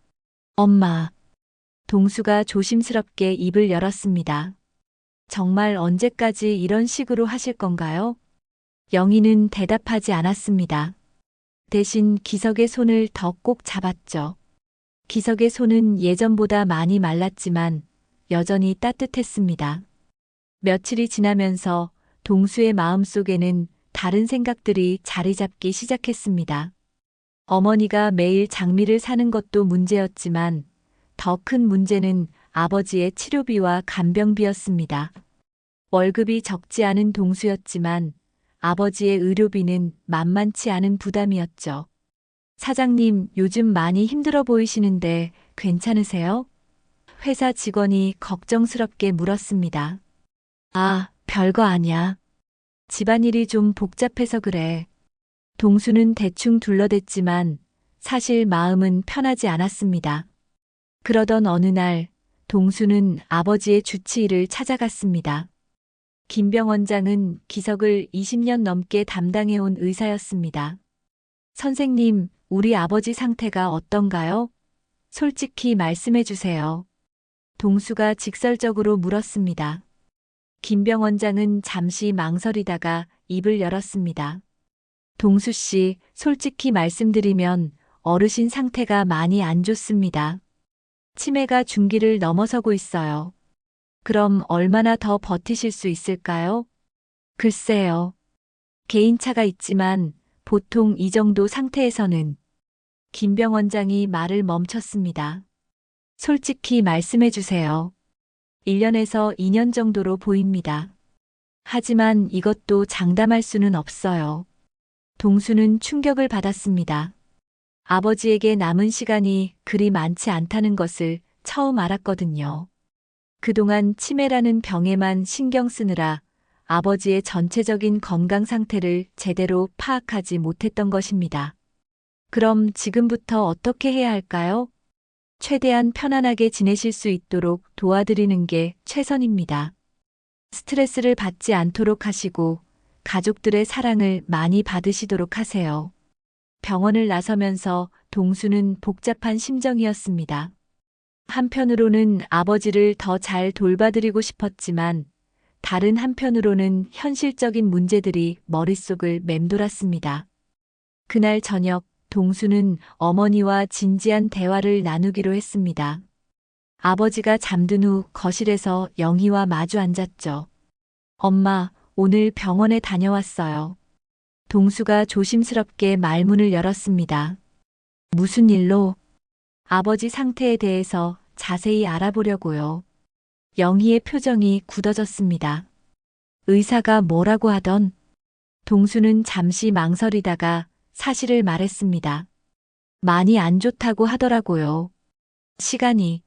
엄마. 동수가 조심스럽게 입을 열었습니다. 정말 언제까지 이런 식으로 하실 건가요? 영희는 대답하지 않았습니다. 대신 기석의 손을 더 꼭 잡았죠. 기석의 손은 예전보다 많이 말랐지만 여전히 따뜻했습니다. 며칠이 지나면서 동수의 마음속에는 다른 생각들이 자리 잡기 시작했습니다. 어머니가 매일 장미를 사는 것도 문제였지만 더 큰 문제는 아버지의 치료비와 간병비였습니다. 월급이 적지 않은 동수였지만 아버지의 의료비는 만만치 않은 부담이었죠. 사장님, 요즘 많이 힘들어 보이시는데 괜찮으세요? 회사 직원이 걱정스럽게 물었습니다. 아, 별거 아니야. 집안일이 좀 복잡해서 그래. 동수는 대충 둘러댔지만 사실 마음은 편하지 않았습니다. 그러던 어느 날 동수는 아버지의 주치의를 찾아갔습니다. 김병 원장은 기석을 20년 넘게 담당해온 의사였습니다. 선생님, 우리 아버지 상태가 어떤가요? 솔직히 말씀해 주세요. 동수가 직설적으로 물었습니다. 김병 원장은 잠시 망설이다가 입을 열었습니다. 동수 씨, 솔직히 말씀드리면 어르신 상태가 많이 안 좋습니다. 치매가 중기를 넘어서고 있어요. 그럼 얼마나 더 버티실 수 있을까요? 글쎄요. 개인차가 있지만 보통 이 정도 상태에서는. 김병 원장이 말을 멈췄습니다. 솔직히 말씀해 주세요. 1년에서 2년 정도로 보입니다. 하지만 이것도 장담할 수는 없어요. 동수는 충격을 받았습니다. 아버지에게 남은 시간이 그리 많지 않다는 것을 처음 알았거든요. 그동안 치매라는 병에만 신경 쓰느라 아버지의 전체적인 건강 상태를 제대로 파악하지 못했던 것입니다. 그럼 지금부터 어떻게 해야 할까요? 최대한 편안하게 지내실 수 있도록 도와드리는 게 최선입니다. 스트레스를 받지 않도록 하시고 가족들의 사랑을 많이 받으시도록 하세요. 병원을 나서면서 동수는 복잡한 심정이었습니다. 한편으로는 아버지를 더 잘 돌봐드리고 싶었지만 다른 한편으로는 현실적인 문제들이 머릿속을 맴돌았습니다. 그날 저녁 동수는 어머니와 진지한 대화를 나누기로 했습니다. 아버지가 잠든 후 거실에서 영희와 마주 앉았죠. 엄마, 오늘 병원에 다녀왔어요. 동수가 조심스럽게 말문을 열었습니다. 무슨 일로? 아버지 상태에 대해서 자세히 알아보려고요. 영희의 표정이 굳어졌습니다. 의사가 뭐라고 하던? 동수는 잠시 망설이다가 사실을 말했습니다. 많이 안 좋다고 하더라고요. 시간이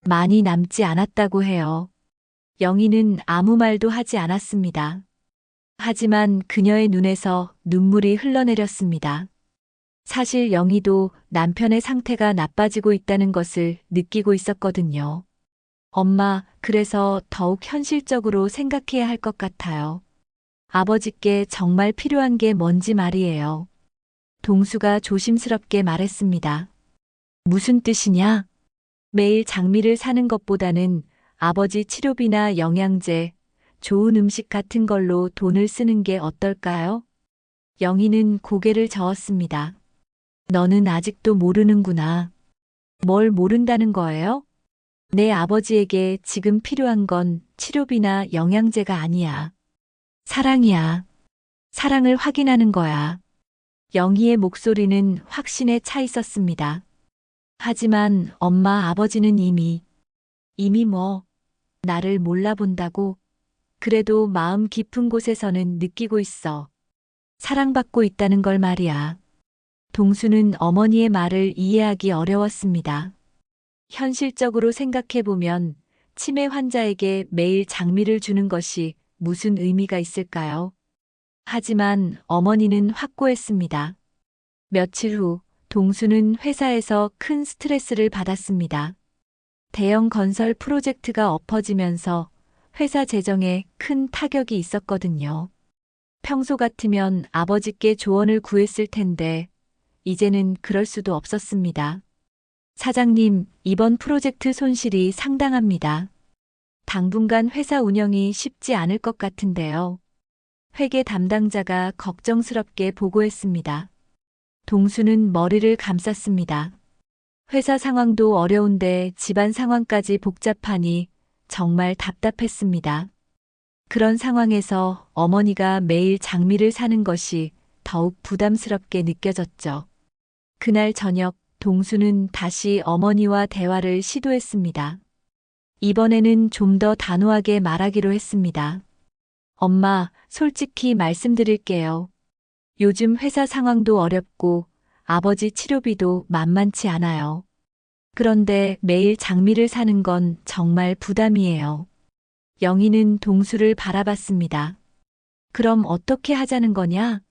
많이 남지 않았다고 해요. 영희는 아무 말도 하지 않았습니다. 하지만 그녀의 눈에서 눈물이 흘러내렸습니다. 사실 영희도 남편의 상태가 나빠지고 있다는 것을 느끼고 있었거든요. 엄마, 그래서 더욱 현실적으로 생각해야 할 것 같아요. 아버지께 정말 필요한 게 뭔지 말이에요. 동수가 조심스럽게 말했습니다. 무슨 뜻이냐? 매일 장미를 사는 것보다는 아버지 치료비나 영양제, 좋은 음식 같은 걸로 돈을 쓰는 게 어떨까요? 영희는 고개를 저었습니다. 너는 아직도 모르는구나. 뭘 모른다는 거예요? 내 아버지에게 지금 필요한 건 치료비나 영양제가 아니야. 사랑이야. 사랑을 확인하는 거야. 영희의 목소리는 확신에 차 있었습니다. 하지만 엄마 아버지는 이미 뭐, 나를 몰라본다고? 그래도 마음 깊은 곳에서는 느끼고 있어. 사랑받고 있다는 걸 말이야. 동수는 어머니의 말을 이해하기 어려웠습니다. 현실적으로 생각해보면 치매 환자에게 매일 장미를 주는 것이 무슨 의미가 있을까요? 하지만 어머니는 확고했습니다. 며칠 후 동수는 회사에서 큰 스트레스를 받았습니다. 대형 건설 프로젝트가 엎어지면서 회사 재정에 큰 타격이 있었거든요. 평소 같으면 아버지께 조언을 구했을 텐데 이제는 그럴 수도 없었습니다. 사장님, 이번 프로젝트 손실이 상당합니다. 당분간 회사 운영이 쉽지 않을 것 같은데요. 회계 담당자가 걱정스럽게 보고했습니다. 동수는 머리를 감쌌습니다. 회사 상황도 어려운데 집안 상황까지 복잡하니 정말 답답했습니다. 그런 상황에서 어머니가 매일 장미를 사는 것이 더욱 부담스럽게 느껴졌죠. 그날 저녁 동수는 다시 어머니와 대화를 시도했습니다. 이번에는 좀 더 단호하게 말하기로 했습니다. 엄마, 솔직히 말씀드릴게요. 요즘 회사 상황도 어렵고 아버지 치료비도 만만치 않아요. 그런데 매일 장미를 사는 건 정말 부담이에요. 영희는 동수를 바라봤습니다. 그럼 어떻게 하자는 거냐?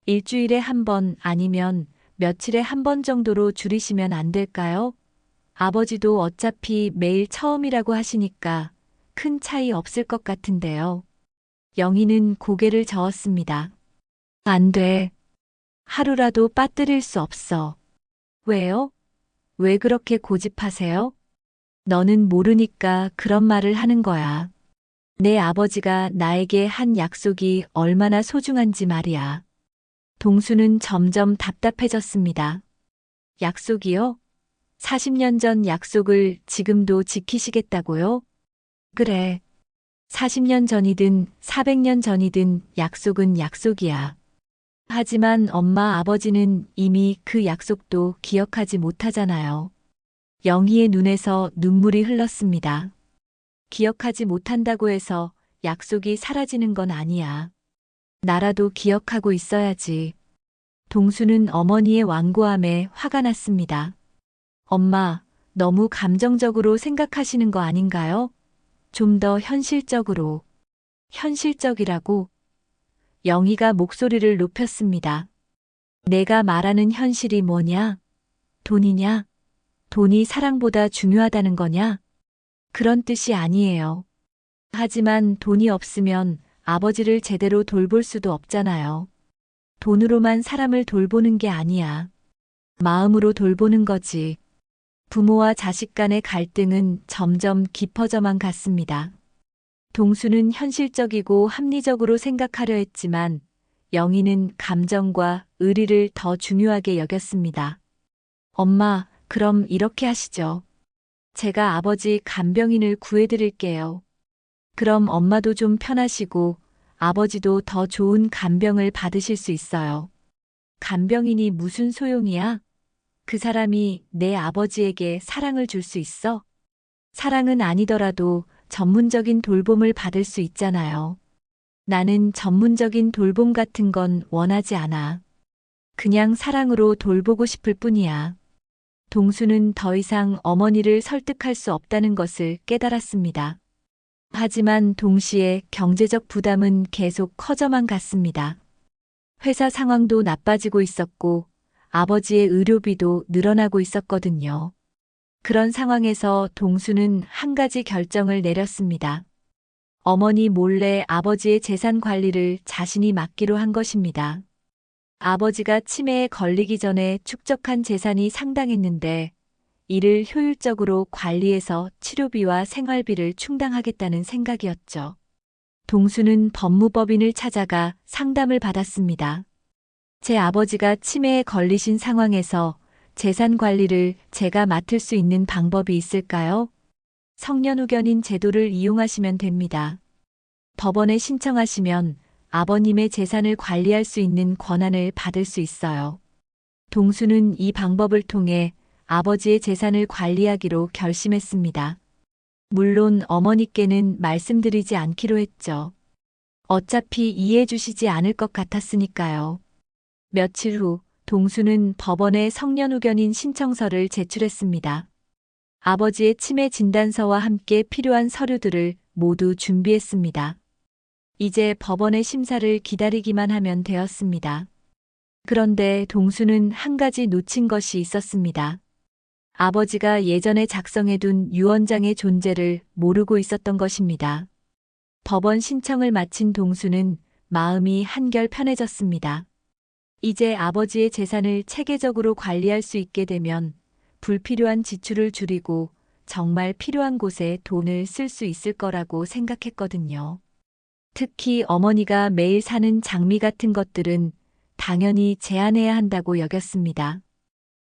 일주일에 한 번 아니면 며칠에 한 번 정도로 줄이시면 안 될까요? 아버지도 어차피 매일 처음이라고 하시니까 큰 차이 없을 것 같은데요. 영희는 고개를 저었습니다. 안 돼. 하루라도 빠뜨릴 수 없어. 왜요? 왜 그렇게 고집하세요? 너는 모르니까 그런 말을 하는 거야. 내 아버지가 나에게 한 약속이 얼마나 소중한지 말이야. 동수는 점점 답답해졌습니다. 약속이요? 40년 전 약속을 지금도 지키시겠다고요? 그래. 40년 전이든 400년 전이든 약속은 약속이야. 하지만 엄마 아버지는 이미 그 약속도 기억하지 못하잖아요. 영희의 눈에서 눈물이 흘렀습니다. 기억하지 못한다고 해서 약속이 사라지는 건 아니야. 나라도 기억하고 있어야지. 동수는 어머니의 완고함에 화가 났습니다. 엄마, 너무 감정적으로 생각하시는 거 아닌가요? 좀 더 현실적으로. 현실적이라고? 영희가 목소리를 높였습니다. 내가 말하는 현실이 뭐냐? 돈이냐? 돈이 사랑보다 중요하다는 거냐? 그런 뜻이 아니에요. 하지만 돈이 없으면 아버지를 제대로 돌볼 수도 없잖아요. 돈으로만 사람을 돌보는 게 아니야. 마음으로 돌보는 거지. 부모와 자식 간의 갈등은 점점 깊어져만 갔습니다. 동수는 현실적이고 합리적으로 생각하려 했지만 영희는 감정과 의리를 더 중요하게 여겼습니다. 엄마, 그럼 이렇게 하시죠. 제가 아버지 간병인을 구해드릴게요. 그럼 엄마도 좀 편하시고 아버지도 더 좋은 간병을 받으실 수 있어요. 간병인이 무슨 소용이야? 그 사람이 내 아버지에게 사랑을 줄 수 있어? 사랑은 아니더라도 전문적인 돌봄을 받을 수 있잖아요. 나는 전문적인 돌봄 같은 건 원하지 않아. 그냥 사랑으로 돌보고 싶을 뿐이야. 동수는 더 이상 어머니를 설득할 수 없다는 것을 깨달았습니다. 하지만 동시에 경제적 부담은 계속 커져만 갔습니다. 회사 상황도 나빠지고 있었고 아버지의 의료비도 늘어나고 있었거든요. 그런 상황에서 동수는 한 가지 결정을 내렸습니다. 어머니 몰래 아버지의 재산 관리를 자신이 맡기로 한 것입니다. 아버지가 치매에 걸리기 전에 축적한 재산이 상당했는데 이를 효율적으로 관리해서 치료비와 생활비를 충당하겠다는 생각이었죠. 동수는 법무법인을 찾아가 상담을 받았습니다. 제 아버지가 치매에 걸리신 상황에서 재산 관리를 제가 맡을 수 있는 방법이 있을까요? 성년후견인 제도를 이용하시면 됩니다. 법원에 신청하시면 아버님의 재산을 관리할 수 있는 권한을 받을 수 있어요. 동수는 이 방법을 통해 아버지의 재산을 관리하기로 결심했습니다. 물론 어머니께는 말씀드리지 않기로 했죠. 어차피 이해해 주시지 않을 것 같았으니까요. 며칠 후 동수는 법원에 성년후견인 신청서를 제출했습니다. 아버지의 치매 진단서와 함께 필요한 서류들을 모두 준비했습니다. 이제 법원의 심사를 기다리기만 하면 되었습니다. 그런데 동수는 한 가지 놓친 것이 있었습니다. 아버지가 예전에 작성해둔 유언장의 존재를 모르고 있었던 것입니다. 법원 신청을 마친 동수는 마음이 한결 편해졌습니다. 이제 아버지의 재산을 체계적으로 관리할 수 있게 되면 불필요한 지출을 줄이고 정말 필요한 곳에 돈을 쓸 수 있을 거라고 생각했거든요. 특히 어머니가 매일 사는 장미 같은 것들은 당연히 제한해야 한다고 여겼습니다.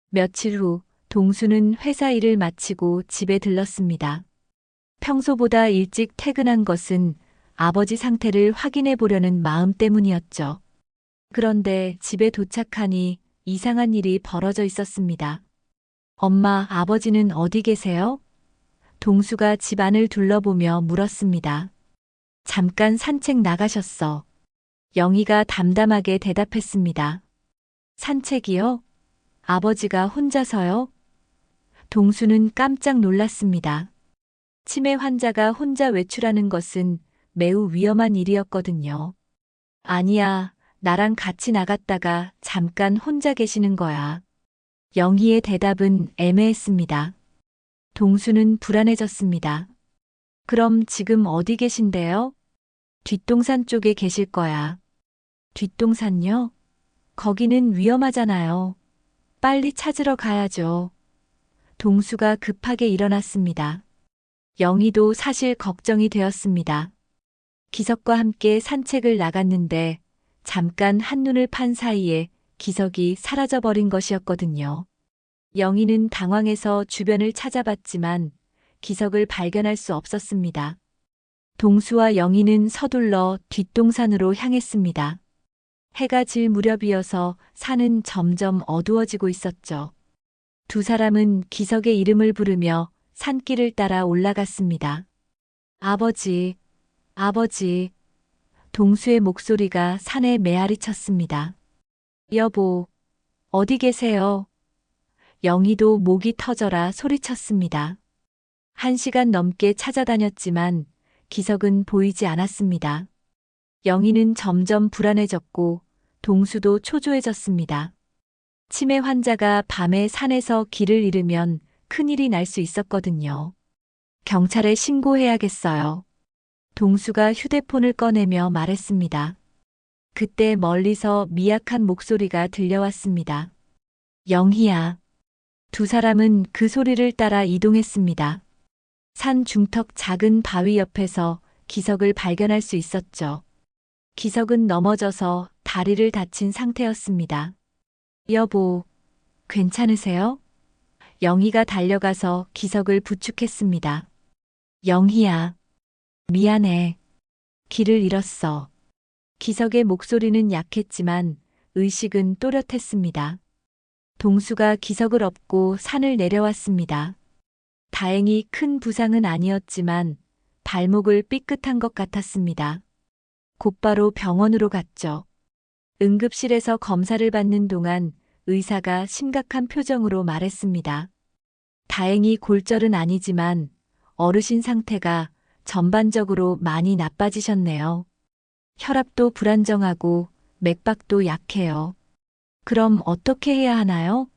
며칠 후 동수는 회사 일을 마치고 집에 들렀습니다. 평소보다 일찍 퇴근한 것은 아버지 상태를 확인해 보려는 마음 때문이었죠. 그런데 집에 도착하니 이상한 일이 벌어져 있었습니다. 엄마, 아버지는 어디 계세요? 동수가 집 안을 둘러보며 물었습니다. 잠깐 산책 나가셨어. 영희가 담담하게 대답했습니다. 산책이요? 아버지가 혼자서요? 동수는 깜짝 놀랐습니다. 치매 환자가 혼자 외출하는 것은 매우 위험한 일이었거든요. 아니야, 나랑 같이 나갔다가 잠깐 혼자 계시는 거야. 영희의 대답은 애매했습니다. 동수는 불안해졌습니다. 그럼 지금 어디 계신데요? 뒷동산 쪽에 계실 거야. 뒷동산요? 거기는 위험하잖아요. 빨리 찾으러 가야죠. 동수가 급하게 일어났습니다. 영희도 사실 걱정이 되었습니다. 기석과 함께 산책을 나갔는데 잠깐 한눈을 판 사이에 기석이 사라져버린 것이었거든요. 영희는 당황해서 주변을 찾아봤지만 기석을 발견할 수 없었습니다. 동수와 영희는 서둘러 뒷동산으로 향했습니다. 해가 질 무렵이어서 산은 점점 어두워지고 있었죠. 두 사람은 기석의 이름을 부르며 산길을 따라 올라갔습니다. 아버지, 아버지. 동수의 목소리가 산에 메아리 쳤습니다. 여보, 어디 계세요? 영희도 목이 터져라 소리쳤습니다. 1시간 넘게 찾아다녔지만 기석은 보이지 않았습니다. 영희는 점점 불안해졌고 동수도 초조해졌습니다. 치매 환자가 밤에 산에서 길을 잃으면 큰일이 날 수 있었거든요. 경찰에 신고해야겠어요. 동수가 휴대폰을 꺼내며 말했습니다. 그때 멀리서 미약한 목소리가 들려왔습니다. 영희야. 두 사람은 그 소리를 따라 이동했습니다. 산 중턱 작은 바위 옆에서 기석을 발견할 수 있었죠. 기석은 넘어져서 다리를 다친 상태였습니다. 여보, 괜찮으세요? 영희가 달려가서 기석을 부축했습니다. 영희야, 미안해. 길을 잃었어. 기석의 목소리는 약했지만 의식은 또렷했습니다. 동수가 기석을 업고 산을 내려왔습니다. 다행히 큰 부상은 아니었지만 발목을 삐끗한 것 같았습니다. 곧바로 병원으로 갔죠. 응급실에서 검사를 받는 동안 의사가 심각한 표정으로 말했습니다. 다행히 골절은 아니지만 어르신 상태가 전반적으로 많이 나빠지셨네요. 혈압도 불안정하고 맥박도 약해요. 그럼 어떻게 해야 하나요?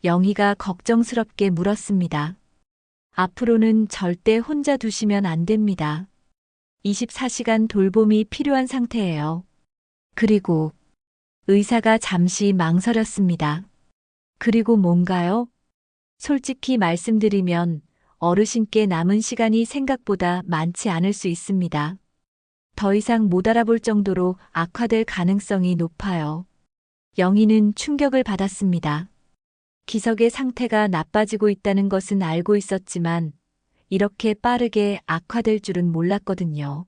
영희가 걱정스럽게 물었습니다. 앞으로는 절대 혼자 두시면 안 됩니다. 24시간 돌봄이 필요한 상태예요. 그리고 의사가 잠시 망설였습니다. 그리고 뭔가요? 솔직히 말씀드리면 어르신께 남은 시간이 생각보다 많지 않을 수 있습니다. 더 이상 못 알아볼 정도로 악화될 가능성이 높아요. 영희는 충격을 받았습니다. 기석의 상태가 나빠지고 있다는 것은 알고 있었지만 이렇게 빠르게 악화될 줄은 몰랐거든요.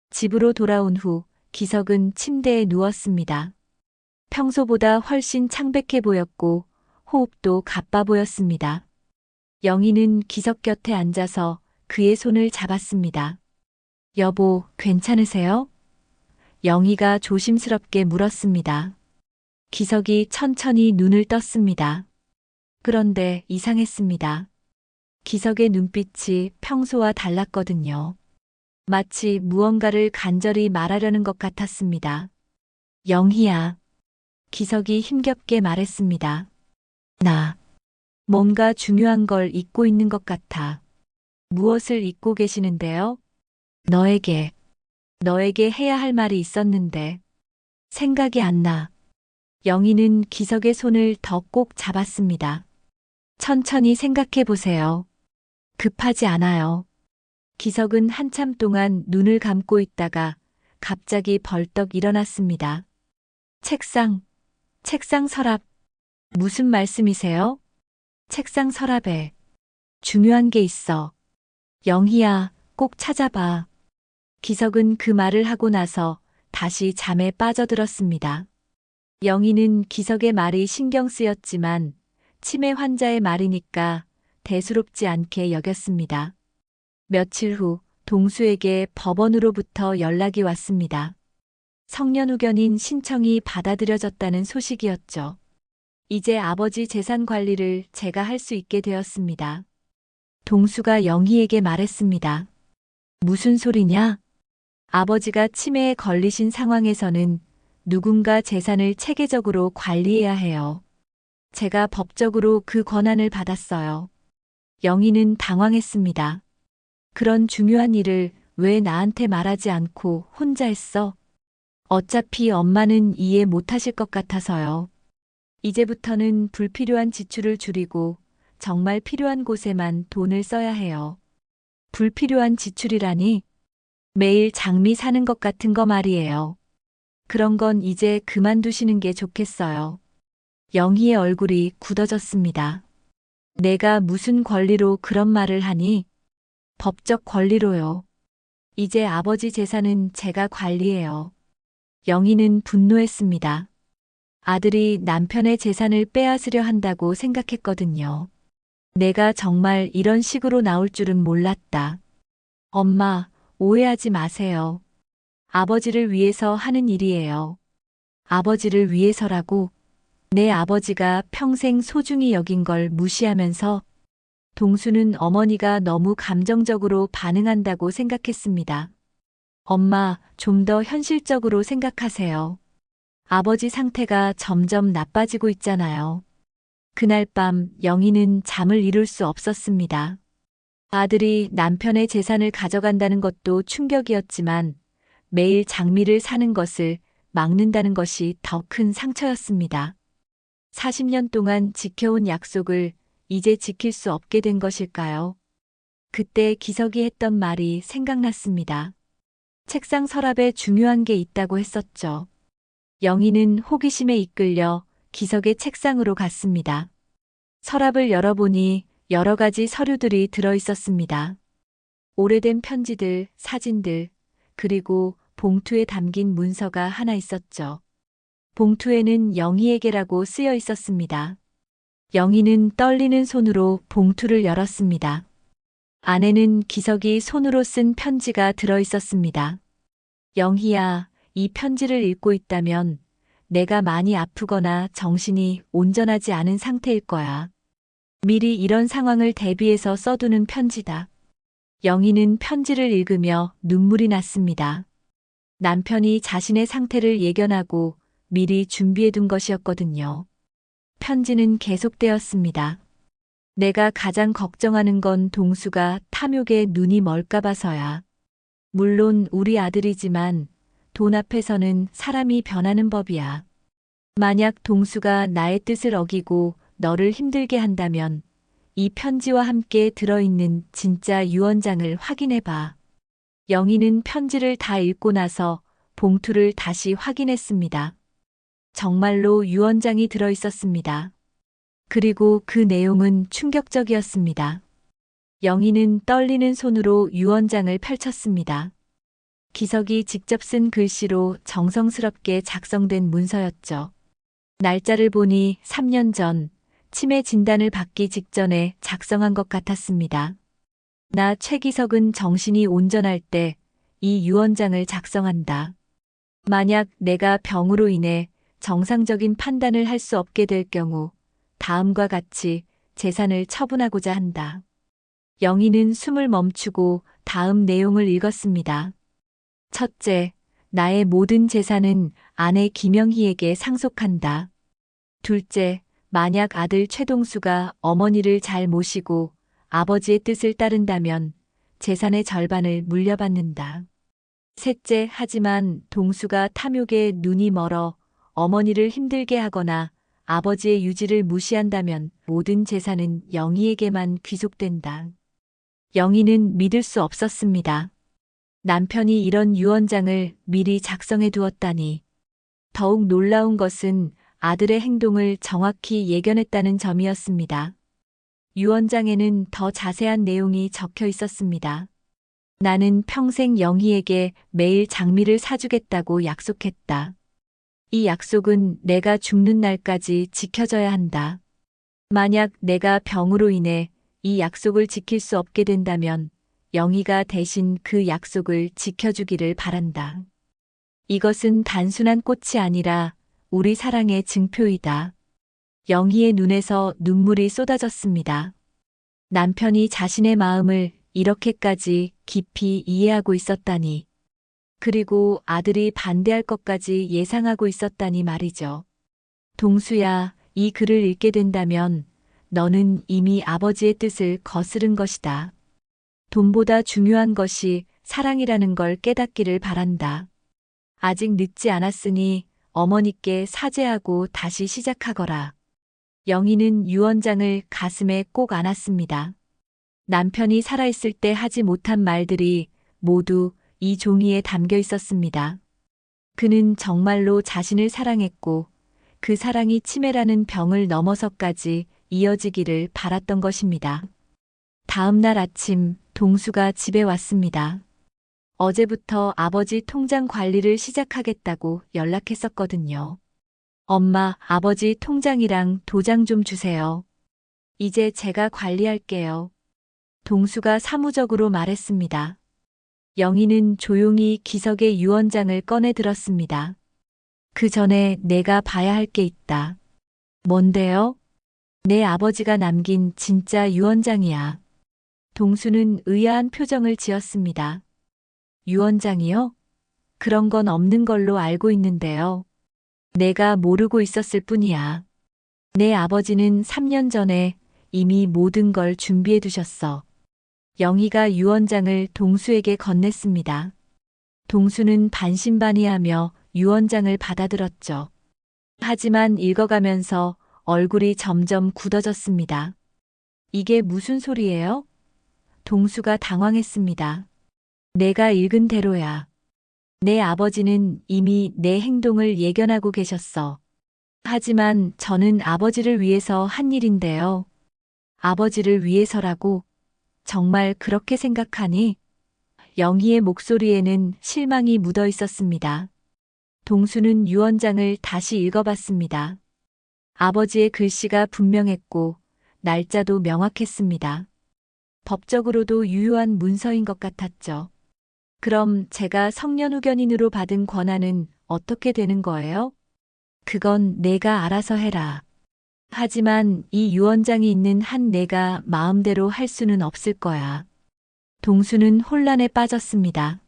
집으로 돌아온 후 기석은 침대에 누웠습니다. 평소보다 훨씬 창백해 보였고 호흡도 가빠 보였습니다. 영희는 기석 곁에 앉아서 그의 손을 잡았습니다. 여보, 괜찮으세요? 영희가 조심스럽게 물었습니다. 기석이 천천히 눈을 떴습니다. 그런데 이상했습니다. 기석의 눈빛이 평소와 달랐거든요. 마치 무언가를 간절히 말하려는 것 같았습니다. 영희야. 기석이 힘겹게 말했습니다. 나 뭔가 중요한 걸 잊고 있는 것 같아. 무엇을 잊고 계시는데요? 너에게 해야 할 말이 있었는데 생각이 안 나. 영희는 기석의 손을 더 꼭 잡았습니다. 천천히 생각해 보세요. 급하지 않아요. 기석은 한참 동안 눈을 감고 있다가 갑자기 벌떡 일어났습니다. 책상 서랍. 무슨 말씀이세요? 책상 서랍에 중요한 게 있어. 영희야, 꼭 찾아봐. 기석은 그 말을 하고 나서 다시 잠에 빠져들었습니다. 영희는 기석의 말이 신경 쓰였지만 치매 환자의 말이니까 대수롭지 않게 여겼습니다. 며칠 후 동수에게 법원으로부터 연락이 왔습니다. 성년후견인 신청이 받아들여졌다는 소식이었죠. 이제 아버지 재산 관리를 제가 할 수 있게 되었습니다. 동수가 영희에게 말했습니다. 무슨 소리냐? 아버지가 치매에 걸리신 상황에서는 누군가 재산을 체계적으로 관리해야 해요. 제가 법적으로 그 권한을 받았어요. 영희는 당황했습니다. 그런 중요한 일을 왜 나한테 말하지 않고 혼자 했어? 어차피 엄마는 이해 못하실 것 같아서요. 이제부터는 불필요한 지출을 줄이고 정말 필요한 곳에만 돈을 써야 해요. 불필요한 지출이라니? 매일 장미 사는 것 같은 거 말이에요. 그런 건 이제 그만두시는 게 좋겠어요. 영희의 얼굴이 굳어졌습니다. 내가 무슨 권리로 그런 말을 하니? 법적 권리로요. 이제 아버지 재산은 제가 관리해요. 영희는 분노했습니다. 아들이 남편의 재산을 빼앗으려 한다고 생각했거든요. 내가 정말 이런 식으로 나올 줄은 몰랐다. 엄마, 오해하지 마세요. 아버지를 위해서 하는 일이에요. 아버지를 위해서라고? 내 아버지가 평생 소중히 여긴 걸 무시하면서 동수는 어머니가 너무 감정적으로 반응한다고 생각했습니다. 엄마, 좀 더 현실적으로 생각하세요. 아버지 상태가 점점 나빠지고 있잖아요. 그날 밤 영희는 잠을 이룰 수 없었습니다. 아들이 남편의 재산을 가져간다는 것도 충격이었지만 매일 장미를 사는 것을 막는다는 것이 더 큰 상처였습니다. 40년 동안 지켜온 약속을 이제 지킬 수 없게 된 것일까요? 그때 기석이 했던 말이 생각났습니다. 책상 서랍에 중요한 게 있다고 했었죠. 영희는 호기심에 이끌려 기석의 책상으로 갔습니다. 서랍을 열어보니 여러 가지 서류들이 들어 있었습니다. 오래된 편지들, 사진들, 그리고 봉투에 담긴 문서가 하나 있었죠. 봉투에는 영희에게라고 쓰여 있었습니다. 영희는 떨리는 손으로 봉투를 열었습니다. 안에는 기석이 손으로 쓴 편지가 들어 있었습니다. 영희야, 이 편지를 읽고 있다면 내가 많이 아프거나 정신이 온전하지 않은 상태일 거야. 미리 이런 상황을 대비해서 써두는 편지다. 영희는 편지를 읽으며 눈물이 났습니다. 남편이 자신의 상태를 예견하고 미리 준비해둔 것이었거든요. 편지는 계속되었습니다. 내가 가장 걱정하는 건 동수가 탐욕에 눈이 멀까 봐서야. 물론 우리 아들이지만 돈 앞에서는 사람이 변하는 법이야. 만약 동수가 나의 뜻을 어기고 너를 힘들게 한다면 이 편지와 함께 들어있는 진짜 유언장을 확인해봐. 영희는 편지를 다 읽고 나서 봉투를 다시 확인했습니다. 정말로 유언장이 들어있었습니다. 그리고 그 내용은 충격적이었습니다. 영희는 떨리는 손으로 유언장을 펼쳤습니다. 기석이 직접 쓴 글씨로 정성스럽게 작성된 문서였죠. 날짜를 보니 3년 전 치매 진단을 받기 직전에 작성한 것 같았습니다. 나 최기석은 정신이 온전할 때 이 유언장을 작성한다. 만약 내가 병으로 인해 정상적인 판단을 할 수 없게 될 경우 다음과 같이 재산을 처분하고자 한다. 영희는 숨을 멈추고 다음 내용을 읽었습니다. 첫째, 나의 모든 재산은 아내 김영희에게 상속한다. 둘째, 만약 아들 최동수가 어머니를 잘 모시고 아버지의 뜻을 따른다면 재산의 절반을 물려받는다. 셋째, 하지만 동수가 탐욕에 눈이 멀어 어머니를 힘들게 하거나 아버지의 유지를 무시한다면 모든 재산은 영희에게만 귀속된다. 영희는 믿을 수 없었습니다. 남편이 이런 유언장을 미리 작성해 두었다니. 더욱 놀라운 것은 아들의 행동을 정확히 예견했다는 점이었습니다. 유언장에는 더 자세한 내용이 적혀 있었습니다. 나는 평생 영희에게 매일 장미를 사주겠다고 약속했다. 이 약속은 내가 죽는 날까지 지켜져야 한다. 만약 내가 병으로 인해 이 약속을 지킬 수 없게 된다면 영희가 대신 그 약속을 지켜주기를 바란다. 이것은 단순한 꽃이 아니라 우리 사랑의 증표이다. 영희의 눈에서 눈물이 쏟아졌습니다. 남편이 자신의 마음을 이렇게까지 깊이 이해하고 있었다니. 그리고 아들이 반대할 것까지 예상하고 있었다니 말이죠. 동수야, 이 글을 읽게 된다면 너는 이미 아버지의 뜻을 거스른 것이다. 돈보다 중요한 것이 사랑이라는 걸 깨닫기를 바란다. 아직 늦지 않았으니 어머니께 사죄하고 다시 시작하거라. 영희는 유언장을 가슴에 꼭 안았습니다. 남편이 살아있을 때 하지 못한 말들이 모두 이 종이에 담겨 있었습니다. 그는 정말로 자신을 사랑했고 그 사랑이 치매라는 병을 넘어서까지 이어지기를 바랐던 것입니다. 다음 날 아침 동수가 집에 왔습니다. 어제부터 아버지 통장 관리를 시작하겠다고 연락했었거든요. 엄마, 아버지 통장이랑 도장 좀 주세요. 이제 제가 관리할게요. 동수가 사무적으로 말했습니다. 영희는 조용히 기석의 유언장을 꺼내 들었습니다. 그 전에 내가 봐야 할 게 있다. 뭔데요? 내 아버지가 남긴 진짜 유언장이야. 동수는 의아한 표정을 지었습니다. 유언장이요? 그런 건 없는 걸로 알고 있는데요. 내가 모르고 있었을 뿐이야. 내 아버지는 3년 전에 이미 모든 걸 준비해 두셨어. 영희가 유언장을 동수에게 건넸습니다. 동수는 반신반의하며 유언장을 받아들었죠. 하지만 읽어가면서 얼굴이 점점 굳어졌습니다. 이게 무슨 소리예요? 동수가 당황했습니다. 내가 읽은 대로야. 내 아버지는 이미 내 행동을 예견하고 계셨어. 하지만 저는 아버지를 위해서 한 일인데요. 아버지를 위해서라고 정말 그렇게 생각하니? 영희의 목소리에는 실망이 묻어 있었습니다. 동수는 유언장을 다시 읽어봤습니다. 아버지의 글씨가 분명했고 날짜도 명확했습니다. 법적으로도 유효한 문서인 것 같았죠. 그럼 제가 성년후견인으로 받은 권한은 어떻게 되는 거예요? 그건 내가 알아서 해라. 하지만 이 유언장이 있는 한 내가 마음대로 할 수는 없을 거야. 동수는 혼란에 빠졌습니다.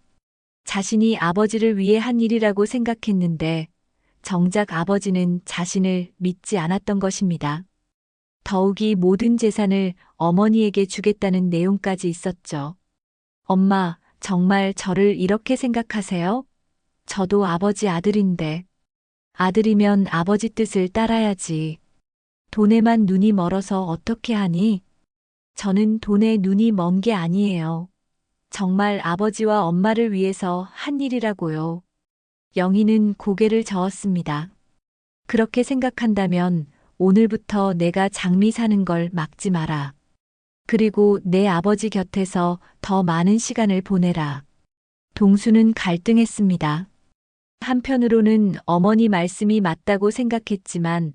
자신이 아버지를 위해 한 일이라고 생각했는데 정작 아버지는 자신을 믿지 않았던 것입니다. 더욱이 모든 재산을 어머니에게 주겠다는 내용까지 있었죠. 엄마, 정말 저를 이렇게 생각하세요? 저도 아버지 아들인데. 아들이면 아버지 뜻을 따라야지. 돈에만 눈이 멀어서 어떻게 하니? 저는 돈에 눈이 먼 게 아니에요. 정말 아버지와 엄마를 위해서 한 일이라고요. 영희는 고개를 저었습니다. 그렇게 생각한다면 오늘부터 내가 장미 사는 걸 막지 마라. 그리고 내 아버지 곁에서 더 많은 시간을 보내라. 동수는 갈등했습니다. 한편으로는 어머니 말씀이 맞다고 생각했지만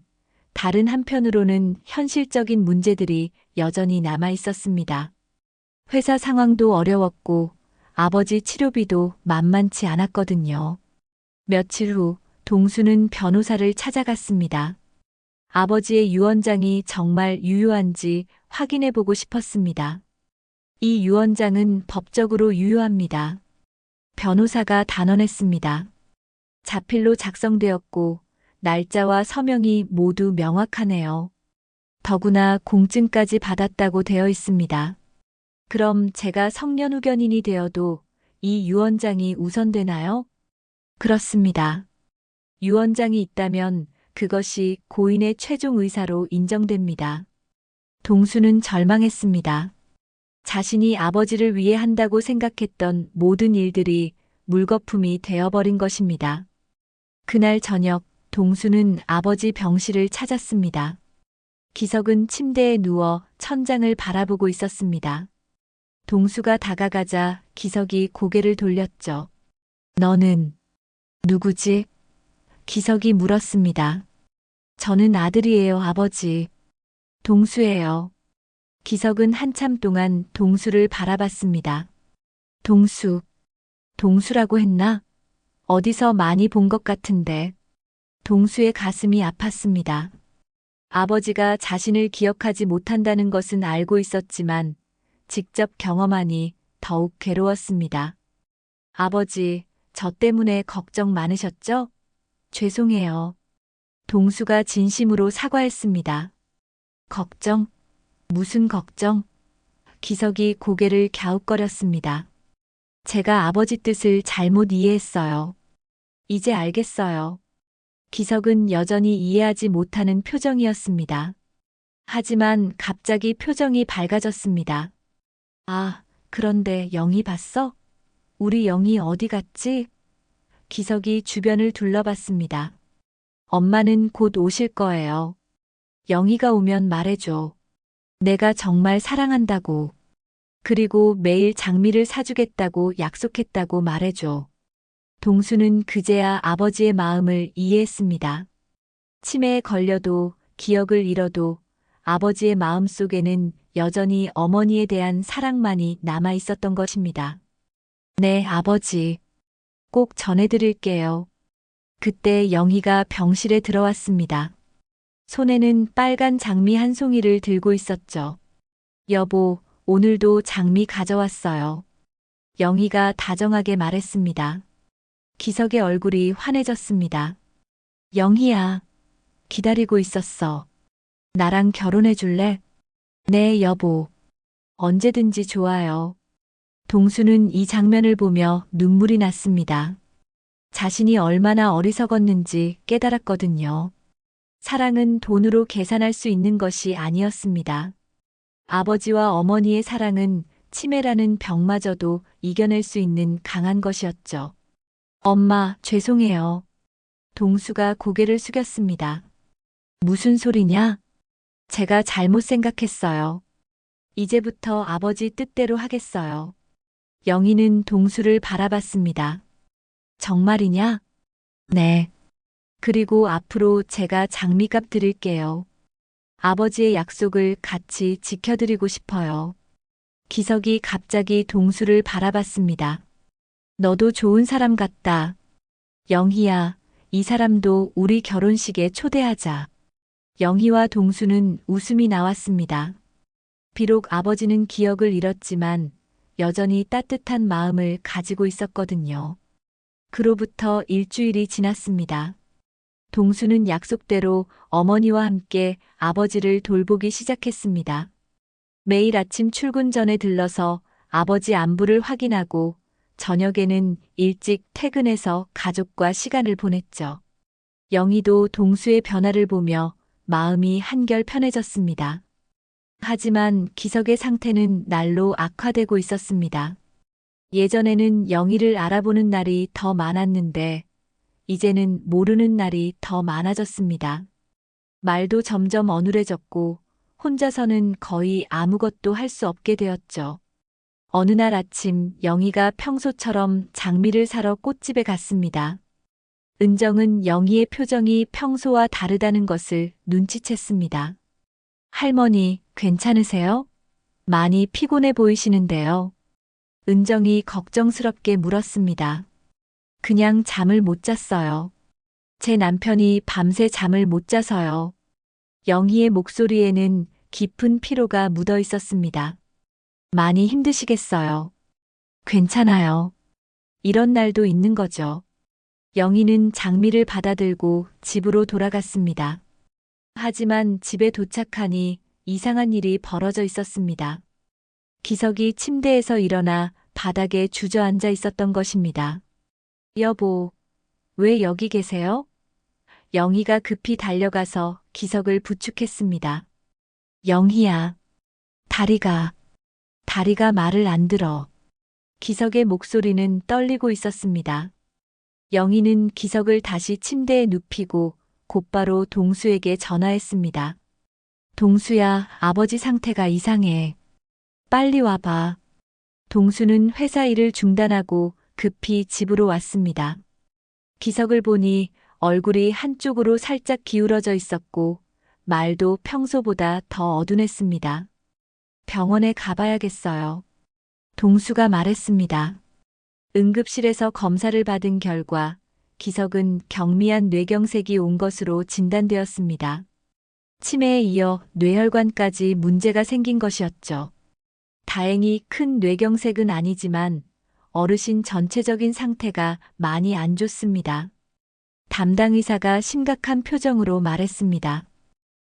다른 한편으로는 현실적인 문제들이 여전히 남아 있었습니다. 회사 상황도 어려웠고 아버지 치료비도 만만치 않았거든요. 며칠 후 동수는 변호사를 찾아갔습니다. 아버지의 유언장이 정말 유효한지 확인해 보고 싶었습니다. 이 유언장은 법적으로 유효합니다. 변호사가 단언했습니다. 자필로 작성되었고 날짜와 서명이 모두 명확하네요. 더구나 공증까지 받았다고 되어 있습니다. 그럼 제가 성년후견인이 되어도 이 유언장이 우선되나요? 그렇습니다. 유언장이 있다면 그것이 고인의 최종 의사로 인정됩니다. 동수는 절망했습니다. 자신이 아버지를 위해 한다고 생각했던 모든 일들이 물거품이 되어버린 것입니다. 그날 저녁 동수는 아버지 병실을 찾았습니다. 기석은 침대에 누워 천장을 바라보고 있었습니다. 동수가 다가가자 기석이 고개를 돌렸죠. 너는 누구지? 기석이 물었습니다. 저는 아들이에요, 아버지. 동수예요. 기석은 한참 동안 동수를 바라봤습니다. 동수. 동수라고 했나? 어디서 많이 본 것 같은데. 동수의 가슴이 아팠습니다. 아버지가 자신을 기억하지 못한다는 것은 알고 있었지만 직접 경험하니 더욱 괴로웠습니다. 아버지, 저 때문에 걱정 많으셨죠? 죄송해요. 동수가 진심으로 사과했습니다. 걱정? 무슨 걱정? 기석이 고개를 갸웃거렸습니다. 제가 아버지 뜻을 잘못 이해했어요. 이제 알겠어요. 기석은 여전히 이해하지 못하는 표정이었습니다. 하지만 갑자기 표정이 밝아졌습니다. 아, 그런데 영희 봤어? 우리 영희 어디 갔지? 기석이 주변을 둘러봤습니다. 엄마는 곧 오실 거예요. 영희가 오면 말해줘. 내가 정말 사랑한다고. 그리고 매일 장미를 사주겠다고 약속했다고 말해줘. 동수는 그제야 아버지의 마음을 이해했습니다. 치매에 걸려도 기억을 잃어도 아버지의 마음 속에는 여전히 어머니에 대한 사랑만이 남아 있었던 것입니다. 네, 아버지. 꼭 전해드릴게요. 그때 영희가 병실에 들어왔습니다. 손에는 빨간 장미 한 송이를 들고 있었죠. 여보, 오늘도 장미 가져왔어요. 영희가 다정하게 말했습니다. 기석의 얼굴이 환해졌습니다. 영희야, 기다리고 있었어. 나랑 결혼해 줄래? 네, 여보. 언제든지 좋아요. 동수는 이 장면을 보며 눈물이 났습니다. 자신이 얼마나 어리석었는지 깨달았거든요. 사랑은 돈으로 계산할 수 있는 것이 아니었습니다. 아버지와 어머니의 사랑은 치매라는 병마저도 이겨낼 수 있는 강한 것이었죠. 엄마, 죄송해요. 동수가 고개를 숙였습니다. 무슨 소리냐? 제가 잘못 생각했어요. 이제부터 아버지 뜻대로 하겠어요. 영희는 동수를 바라봤습니다. 정말이냐? 네. 그리고 앞으로 제가 장미값 드릴게요. 아버지의 약속을 같이 지켜드리고 싶어요. 기석이 갑자기 동수를 바라봤습니다. 너도 좋은 사람 같다. 영희야, 이 사람도 우리 결혼식에 초대하자. 영희와 동수는 웃음이 나왔습니다. 비록 아버지는 기억을 잃었지만 여전히 따뜻한 마음을 가지고 있었거든요. 그로부터 일주일이 지났습니다. 동수는 약속대로 어머니와 함께 아버지를 돌보기 시작했습니다. 매일 아침 출근 전에 들러서 아버지 안부를 확인하고 저녁에는 일찍 퇴근해서 가족과 시간을 보냈죠. 영희도 동수의 변화를 보며 마음이 한결 편해졌습니다. 하지만 기석의 상태는 날로 악화되고 있었습니다. 예전에는 영희를 알아보는 날이 더 많았는데 이제는 모르는 날이 더 많아졌습니다. 말도 점점 어눌해졌고 혼자서는 거의 아무것도 할 수 없게 되었죠. 어느 날 아침 영희가 평소처럼 장미를 사러 꽃집에 갔습니다. 은정은 영희의 표정이 평소와 다르다는 것을 눈치챘습니다. 할머니, 괜찮으세요? 많이 피곤해 보이시는데요. 은정이 걱정스럽게 물었습니다. 그냥 잠을 못 잤어요. 제 남편이 밤새 잠을 못 자서요. 영희의 목소리에는 깊은 피로가 묻어 있었습니다. 많이 힘드시겠어요. 괜찮아요. 이런 날도 있는 거죠. 영희는 장미를 받아들고 집으로 돌아갔습니다. 하지만 집에 도착하니 이상한 일이 벌어져 있었습니다. 기석이 침대에서 일어나 바닥에 주저앉아 있었던 것입니다. 여보, 왜 여기 계세요? 영희가 급히 달려가서 기석을 부축했습니다. 영희야, 다리가 말을 안 들어. 기석의 목소리는 떨리고 있었습니다. 영희는 기석을 다시 침대에 눕히고 곧바로 동수에게 전화했습니다. 동수야, 아버지 상태가 이상해. 빨리 와봐. 동수는 회사 일을 중단하고 급히 집으로 왔습니다. 기석을 보니 얼굴이 한쪽으로 살짝 기울어져 있었고 말도 평소보다 더 어둔했습니다. 병원에 가봐야겠어요. 동수가 말했습니다. 응급실에서 검사를 받은 결과 기석은 경미한 뇌경색이 온 것으로 진단되었습니다. 치매에 이어 뇌혈관까지 문제가 생긴 것이었죠. 다행히 큰 뇌경색은 아니지만 어르신 전체적인 상태가 많이 안 좋습니다. 담당 의사가 심각한 표정으로 말했습니다.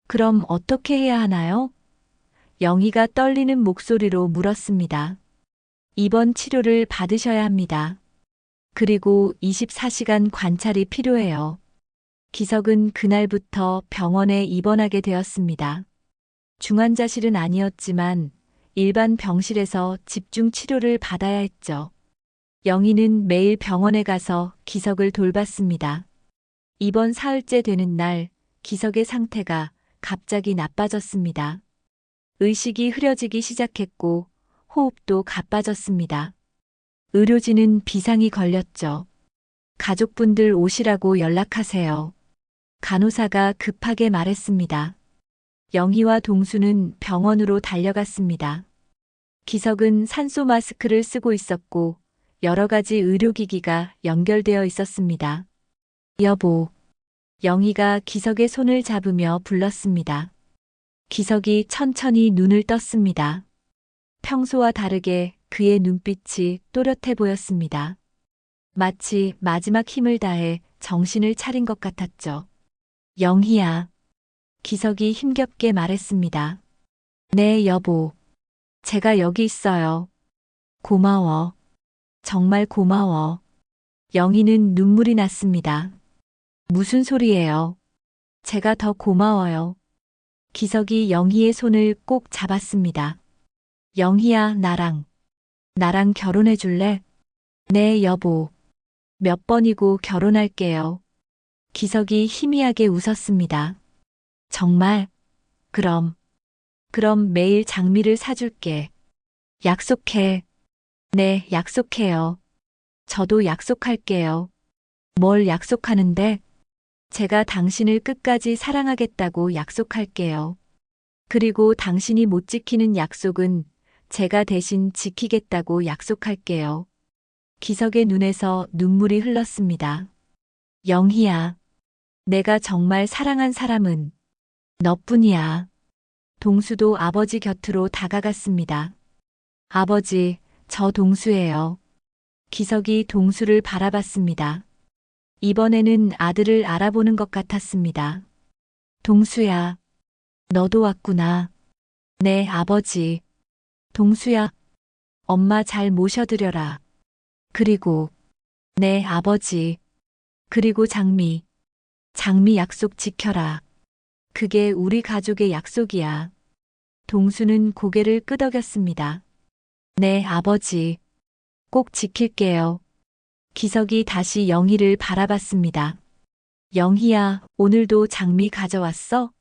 그럼 어떻게 해야 하나요? 영희가 떨리는 목소리로 물었습니다. 입원 치료를 받으셔야 합니다. 그리고 24시간 관찰이 필요해요. 기석은 그날부터 병원에 입원하게 되었습니다. 중환자실은 아니었지만 일반 병실에서 집중 치료를 받아야 했죠. 영희는 매일 병원에 가서 기석을 돌봤습니다. 입원 사흘째 되는 날 기석의 상태가 갑자기 나빠졌습니다. 의식이 흐려지기 시작했고 호흡도 가빠졌습니다. 의료진은 비상이 걸렸죠. 가족분들 오시라고 연락하세요. 간호사가 급하게 말했습니다. 영희와 동수는 병원으로 달려갔습니다. 기석은 산소 마스크를 쓰고 있었고 여러 가지 의료기기가 연결되어 있었습니다. 여보, 영희가 기석의 손을 잡으며 불렀습니다. 기석이 천천히 눈을 떴습니다. 평소와 다르게 그의 눈빛이 또렷해 보였습니다. 마치 마지막 힘을 다해 정신을 차린 것 같았죠. 영희야. 기석이 힘겹게 말했습니다. 네, 여보. 제가 여기 있어요. 고마워. 정말 고마워. 영희는 눈물이 났습니다. 무슨 소리예요? 제가 더 고마워요. 기석이 영희의 손을 꼭 잡았습니다. 영희야, 나랑 결혼해 줄래? 네, 여보. 몇 번이고 결혼할게요. 기석이 희미하게 웃었습니다. 정말? 그럼 매일 장미를 사줄게. 약속해. 네, 약속해요. 저도 약속할게요. 뭘 약속하는데? 제가 당신을 끝까지 사랑하겠다고 약속할게요. 그리고 당신이 못 지키는 약속은 제가 대신 지키겠다고 약속할게요. 기석의 눈에서 눈물이 흘렀습니다. 영희야, 내가 정말 사랑한 사람은 너뿐이야. 동수도 아버지 곁으로 다가갔습니다. 아버지, 저 동수예요. 기석이 동수를 바라봤습니다. 이번에는 아들을 알아보는 것 같았습니다. 동수야, 너도 왔구나. 네, 아버지. 동수야, 엄마 잘 모셔드려라. 그리고, 네, 아버지. 그리고 장미 약속 지켜라. 그게 우리 가족의 약속이야. 동수는 고개를 끄덕였습니다. 네, 아버지. 꼭 지킬게요. 기석이 다시 영희를 바라봤습니다. 영희야, 오늘도 장미 가져왔어?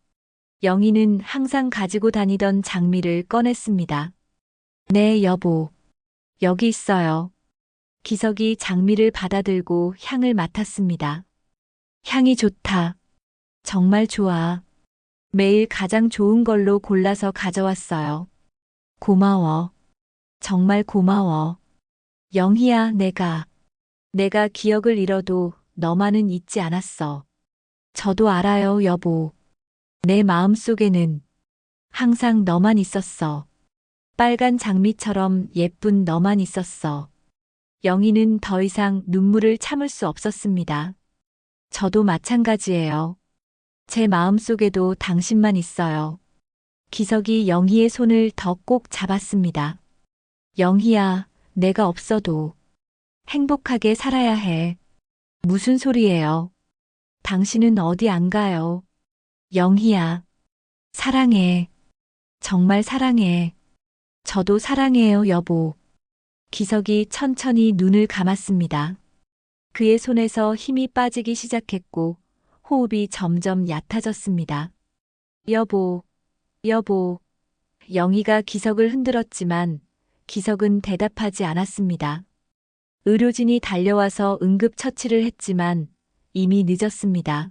영희는 항상 가지고 다니던 장미를 꺼냈습니다. 네, 여보. 여기 있어요. 기석이 장미를 받아들고 향을 맡았습니다. 향이 좋다. 정말 좋아. 매일 가장 좋은 걸로 골라서 가져왔어요. 고마워. 정말 고마워. 영희야, 내가 기억을 잃어도 너만은 잊지 않았어. 저도 알아요, 여보. 내 마음속에는 항상 너만 있었어. 빨간 장미처럼 예쁜 너만 있었어. 영희는 더 이상 눈물을 참을 수 없었습니다. 저도 마찬가지예요. 제 마음속에도 당신만 있어요. 기석이 영희의 손을 더 꼭 잡았습니다. 영희야, 내가 없어도 행복하게 살아야 해. 무슨 소리예요? 당신은 어디 안 가요? 영희야, 사랑해. 정말 사랑해. 저도 사랑해요, 여보. 기석이 천천히 눈을 감았습니다. 그의 손에서 힘이 빠지기 시작했고 호흡이 점점 얕아졌습니다. 여보, 여보. 영희가 기석을 흔들었지만 기석은 대답하지 않았습니다. 의료진이 달려와서 응급처치를 했지만 이미 늦었습니다.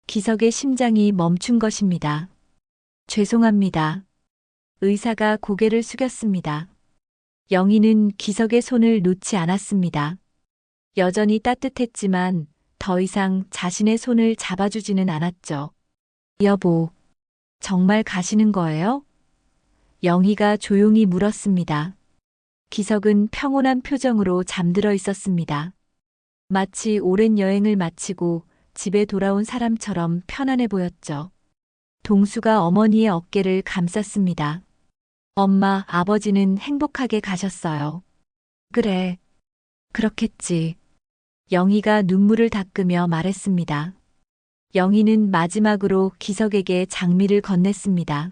기석의 심장이 멈춘 것입니다. 죄송합니다. 의사가 고개를 숙였습니다. 영희는 기석의 손을 놓지 않았습니다. 여전히 따뜻했지만 더 이상 자신의 손을 잡아주지는 않았죠. 여보, 정말 가시는 거예요? 영희가 조용히 물었습니다. 기석은 평온한 표정으로 잠들어 있었습니다. 마치 오랜 여행을 마치고 집에 돌아온 사람처럼 편안해 보였죠. 동수가 어머니의 어깨를 감쌌습니다. 엄마, 아버지는 행복하게 가셨어요. 그래, 그렇겠지. 영희가 눈물을 닦으며 말했습니다. 영희는 마지막으로 기석에게 장미를 건넸습니다.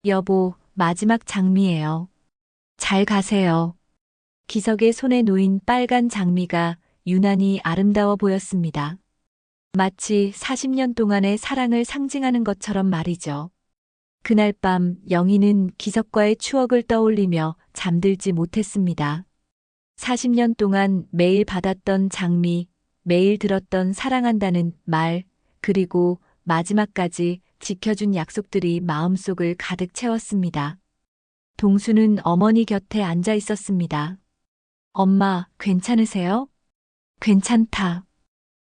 여보, 마지막 장미예요. 잘 가세요. 기석의 손에 놓인 빨간 장미가 유난히 아름다워 보였습니다. 마치 40년 동안의 사랑을 상징하는 것처럼 말이죠. 그날 밤 영희는 기석과의 추억을 떠올리며 잠들지 못했습니다. 40년 동안 매일 받았던 장미, 매일 들었던 사랑한다는 말, 그리고 마지막까지 지켜준 약속들이 마음속을 가득 채웠습니다. 동수는 어머니 곁에 앉아 있었습니다. 엄마, 괜찮으세요? 괜찮다.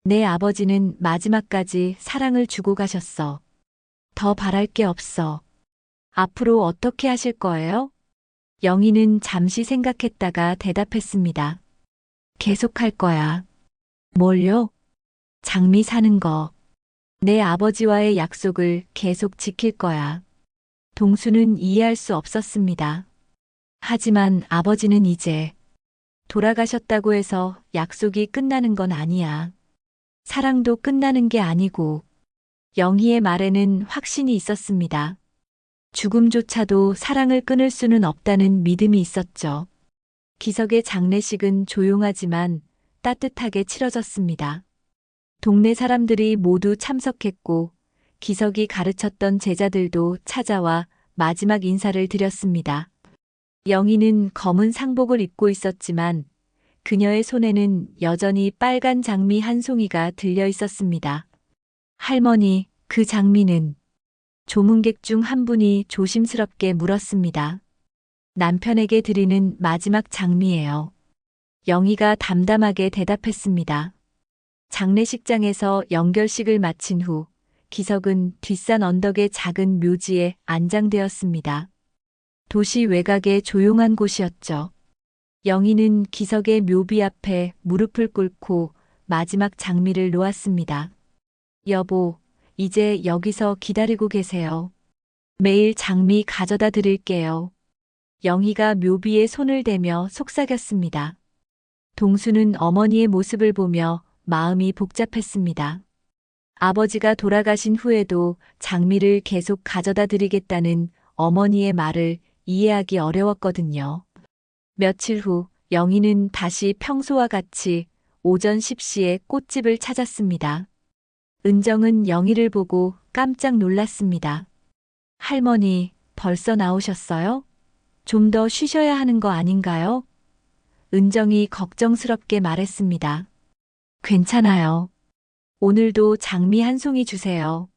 내 아버지는 마지막까지 사랑을 주고 가셨어. 더 바랄 게 없어. 앞으로 어떻게 하실 거예요? 영희는 잠시 생각했다가 대답했습니다. 계속할 거야. 뭘요? 장미 사는 거. 내 아버지와의 약속을 계속 지킬 거야. 동수는 이해할 수 없었습니다. 하지만 아버지는 이제 돌아가셨다고 해서 약속이 끝나는 건 아니야. 사랑도 끝나는 게 아니고 영희의 말에는 확신이 있었습니다. 죽음조차도 사랑을 끊을 수는 없다는 믿음이 있었죠. 기석의 장례식은 조용하지만 따뜻하게 치러졌습니다. 동네 사람들이 모두 참석했고 기석이 가르쳤던 제자들도 찾아와 마지막 인사를 드렸습니다. 영희는 검은 상복을 입고 있었지만 그녀의 손에는 여전히 빨간 장미 한 송이가 들려 있었습니다. 할머니, 그 장미는? 조문객 중 한 분이 조심스럽게 물었습니다. 남편에게 드리는 마지막 장미예요. 영희가 담담하게 대답했습니다. 장례식장에서 연결식을 마친 후 기석은 뒷산 언덕의 작은 묘지에 안장되었습니다. 도시 외곽의 조용한 곳이었죠. 영희는 기석의 묘비 앞에 무릎을 꿇고 마지막 장미를 놓았습니다. 여보, 이제 여기서 기다리고 계세요. 매일 장미 가져다 드릴게요. 영희가 묘비에 손을 대며 속삭였습니다. 동수는 어머니의 모습을 보며 마음이 복잡했습니다. 아버지가 돌아가신 후에도 장미를 계속 가져다 드리겠다는 어머니의 말을 이해하기 어려웠거든요. 며칠 후 영희는 다시 평소와 같이 오전 10시에 꽃집을 찾았습니다. 은정은 영희를 보고 깜짝 놀랐습니다. 할머니, 벌써 나오셨어요? 좀 더 쉬셔야 하는 거 아닌가요? 은정이 걱정스럽게 말했습니다. 괜찮아요. 오늘도 장미 한 송이 주세요.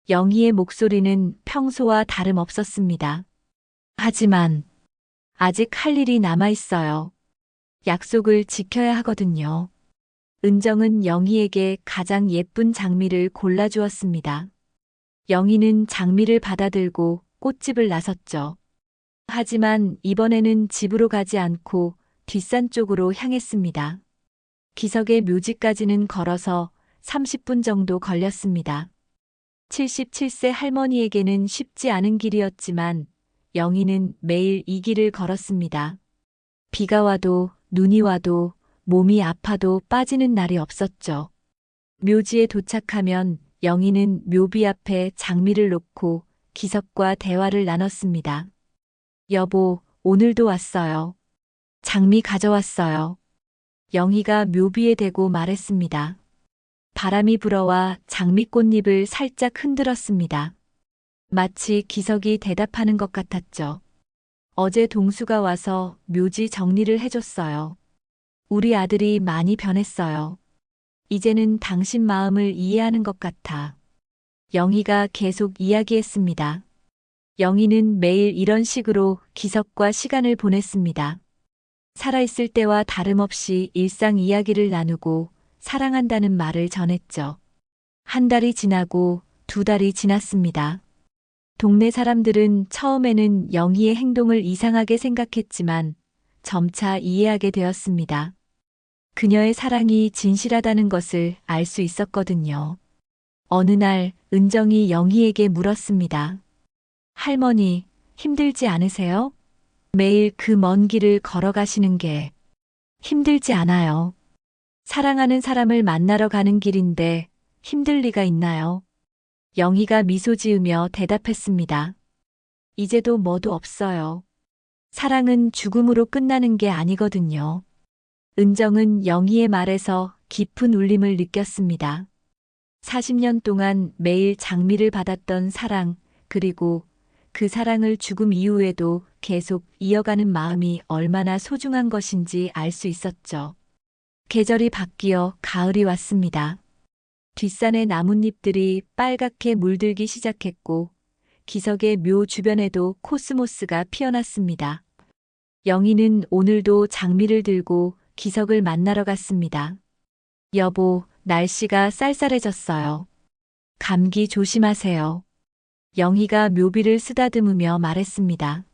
영희의 목소리는 평소와 다름없었습니다. 하지만 아직 할 일이 남아 있어요. 약속을 지켜야 하거든요. 은정은 영희에게 가장 예쁜 장미를 골라주었습니다. 영희는 장미를 받아들고 꽃집을 나섰죠. 하지만 이번에는 집으로 가지 않고 뒷산 쪽으로 향했습니다. 기석의 묘지까지는 걸어서 30분 정도 걸렸습니다. 77세 할머니에게는 쉽지 않은 길이었지만 영희는 매일 이 길을 걸었습니다. 비가 와도 눈이 와도 몸이 아파도 빠지는 날이 없었죠. 묘지에 도착하면 영희는 묘비 앞에 장미를 놓고 기석과 대화를 나눴습니다. 여보, 오늘도 왔어요. 장미 가져왔어요. 영희가 묘비에 대고 말했습니다. 바람이 불어와 장미꽃잎을 살짝 흔들었습니다. 마치 기석이 대답하는 것 같았죠. 어제 동수가 와서 묘지 정리를 해줬어요. 우리 아들이 많이 변했어요. 이제는 당신 마음을 이해하는 것 같아. 영희가 계속 이야기했습니다. 영희는 매일 이런 식으로 기석과 시간을 보냈습니다. 살아있을 때와 다름없이 일상 이야기를 나누고 사랑한다는 말을 전했죠. 한 달이 지나고 두 달이 지났습니다. 동네 사람들은 처음에는 영희의 행동을 이상하게 생각했지만 점차 이해하게 되었습니다. 그녀의 사랑이 진실하다는 것을 알 수 있었거든요. 어느 날 은정이 영희에게 물었습니다. 할머니, 힘들지 않으세요? 매일 그 먼 길을 걸어가시는 게 힘들지 않아요. 사랑하는 사람을 만나러 가는 길인데 힘들 리가 있나요? 영희가 미소 지으며 대답했습니다. 이제도 뭐도 없어요. 사랑은 죽음으로 끝나는 게 아니거든요. 은정은 영희의 말에서 깊은 울림을 느꼈습니다. 40년 동안 매일 장미를 받았던 사랑, 그리고 그 사랑을 죽음 이후에도 계속 이어가는 마음이 얼마나 소중한 것인지 알 수 있었죠. 계절이 바뀌어 가을이 왔습니다. 뒷산의 나뭇잎들이 빨갛게 물들기 시작했고 기석의 묘 주변에도 코스모스가 피어났습니다. 영희는 오늘도 장미를 들고 기석을 만나러 갔습니다. 여보, 날씨가 쌀쌀해졌어요. 감기 조심하세요. 영희가 묘비를 쓰다듬으며 말했습니다.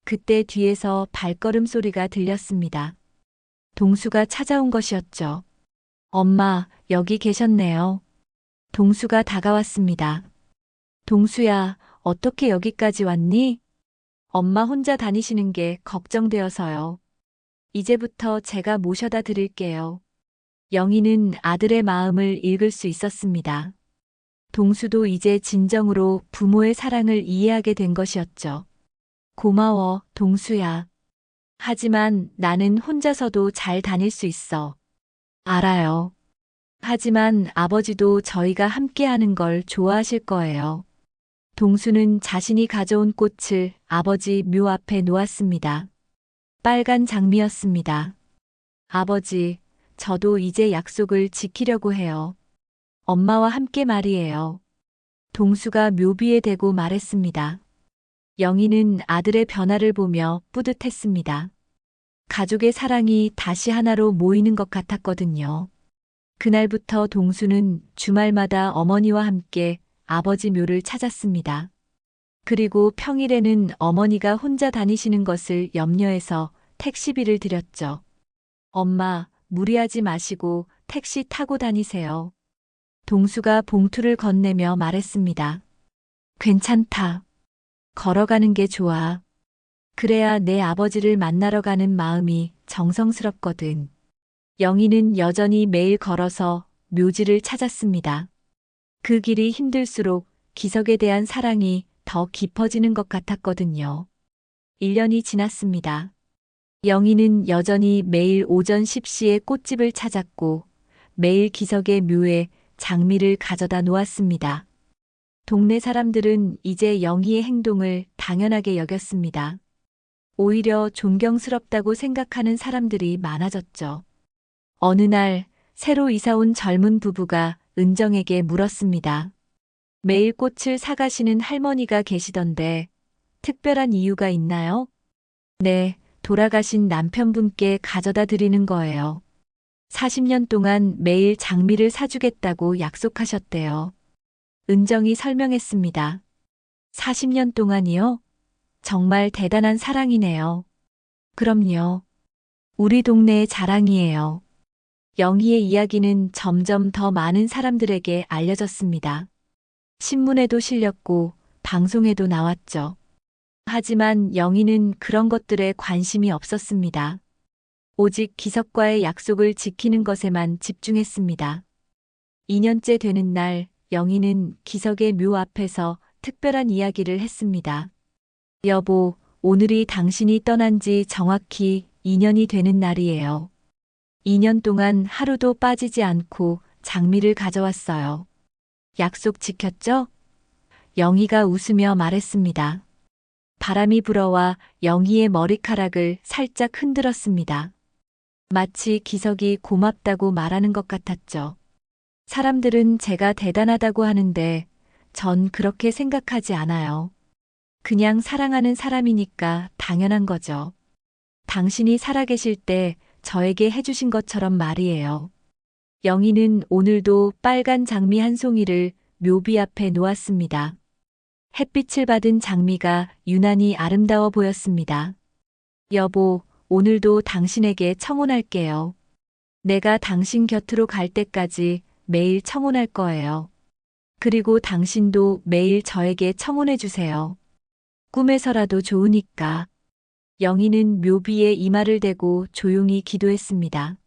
그때 뒤에서 발걸음 소리가 들렸습니다. 동수가 찾아온 것이었죠. 엄마, 여기 계셨네요. 동수가 다가왔습니다. 동수야, 어떻게 여기까지 왔니? 엄마 혼자 다니시는 게 걱정되어서요. 이제부터 제가 모셔다 드릴게요. 영희는 아들의 마음을 읽을 수 있었습니다. 동수도 이제 진정으로 부모의 사랑을 이해하게 된 것이었죠. 고마워, 동수야. 하지만 나는 혼자서도 잘 다닐 수 있어. 알아요. 하지만 아버지도 저희가 함께 하는 걸 좋아하실 거예요. 동수는 자신이 가져온 꽃을 아버지 묘 앞에 놓았습니다. 빨간 장미였습니다. 아버지, 저도 이제 약속을 지키려고 해요. 엄마와 함께 말이에요. 동수가 묘비에 대고 말했습니다. 영희는 아들의 변화를 보며 뿌듯했습니다. 가족의 사랑이 다시 하나로 모이는 것 같았거든요. 그날부터 동수는 주말마다 어머니와 함께 아버지 묘를 찾았습니다. 그리고 평일에는 어머니가 혼자 다니시는 것을 염려해서 택시비를 드렸죠. 엄마, 무리하지 마시고 택시 타고 다니세요. 동수가 봉투를 건네며 말했습니다. 괜찮다. 걸어가는 게 좋아. 그래야 내 아버지를 만나러 가는 마음이 정성스럽거든. 영희는 여전히 매일 걸어서 묘지를 찾았습니다. 그 길이 힘들수록 기석에 대한 사랑이 더 깊어지는 것 같았거든요. 1년이 지났습니다. 영희는 여전히 매일 오전 10시에 꽃집을 찾았고 매일 기석의 묘에 장미를 가져다 놓았습니다. 동네 사람들은 이제 영희의 행동을 당연하게 여겼습니다. 오히려 존경스럽다고 생각하는 사람들이 많아졌죠. 어느 날 새로 이사온 젊은 부부가 은정에게 물었습니다. 매일 꽃을 사가시는 할머니가 계시던데 특별한 이유가 있나요? 네, 돌아가신 남편분께 가져다 드리는 거예요. 40년 동안 매일 장미를 사주겠다고 약속하셨대요. 은정이 설명했습니다. 40년 동안이요? 정말 대단한 사랑이네요. 그럼요. 우리 동네의 자랑이에요. 영희의 이야기는 점점 더 많은 사람들에게 알려졌습니다. 신문에도 실렸고 방송에도 나왔죠. 하지만 영희는 그런 것들에 관심이 없었습니다. 오직 기석과의 약속을 지키는 것에만 집중했습니다. 2년째 되는 날, 영희는 기석의 묘 앞에서 특별한 이야기를 했습니다. 여보, 오늘이 당신이 떠난 지 정확히 2년이 되는 날이에요. 2년 동안 하루도 빠지지 않고 장미를 가져왔어요. 약속 지켰죠? 영희가 웃으며 말했습니다. 바람이 불어와 영희의 머리카락을 살짝 흔들었습니다. 마치 기석이 고맙다고 말하는 것 같았죠. 사람들은 제가 대단하다고 하는데 전 그렇게 생각하지 않아요. 그냥 사랑하는 사람이니까 당연한 거죠. 당신이 살아계실 때 저에게 해주신 것처럼 말이에요. 영희는 오늘도 빨간 장미 한 송이를 묘비 앞에 놓았습니다. 햇빛을 받은 장미가 유난히 아름다워 보였습니다. 여보, 오늘도 당신에게 청혼할게요. 내가 당신 곁으로 갈 때까지 매일 청혼할 거예요. 그리고 당신도 매일 저에게 청혼해 주세요. 꿈에서라도 좋으니까. 영희는 묘비에 이마를 대고 조용히 기도했습니다.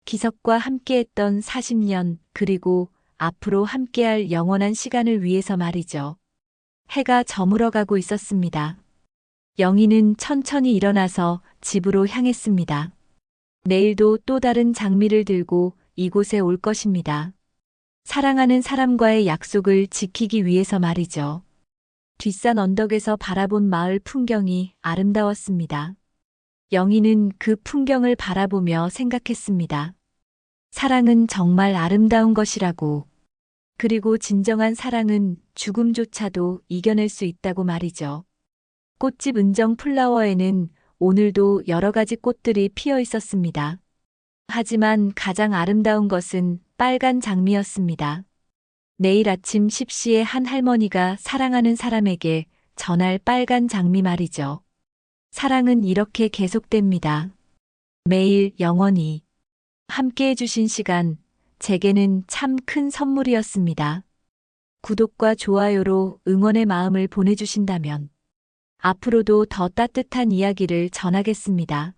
기석과 함께했던 40년, 그리고 앞으로 함께할 영원한 시간을 위해서 말이죠. 해가 저물어가고 있었습니다. 영희는 천천히 일어나서 집으로 향했습니다. 내일도 또 다른 장미를 들고 이곳에 올 것입니다. 사랑하는 사람과의 약속을 지키기 위해서 말이죠. 뒷산 언덕에서 바라본 마을 풍경이 아름다웠습니다. 영희는 그 풍경을 바라보며 생각했습니다. 사랑은 정말 아름다운 것이라고. 그리고 진정한 사랑은 죽음조차도 이겨낼 수 있다고 말이죠. 꽃집 은정 플라워에는 오늘도 여러 가지 꽃들이 피어 있었습니다. 하지만 가장 아름다운 것은 빨간 장미였습니다. 내일 아침 10시에 한 할머니가 사랑하는 사람에게 전할 빨간 장미 말이죠. 사랑은 이렇게 계속됩니다. 매일 영원히 함께 해주신 시간, 제게는 참 큰 선물이었습니다. 구독과 좋아요로 응원의 마음을 보내주신다면 앞으로도 더 따뜻한 이야기를 전하겠습니다.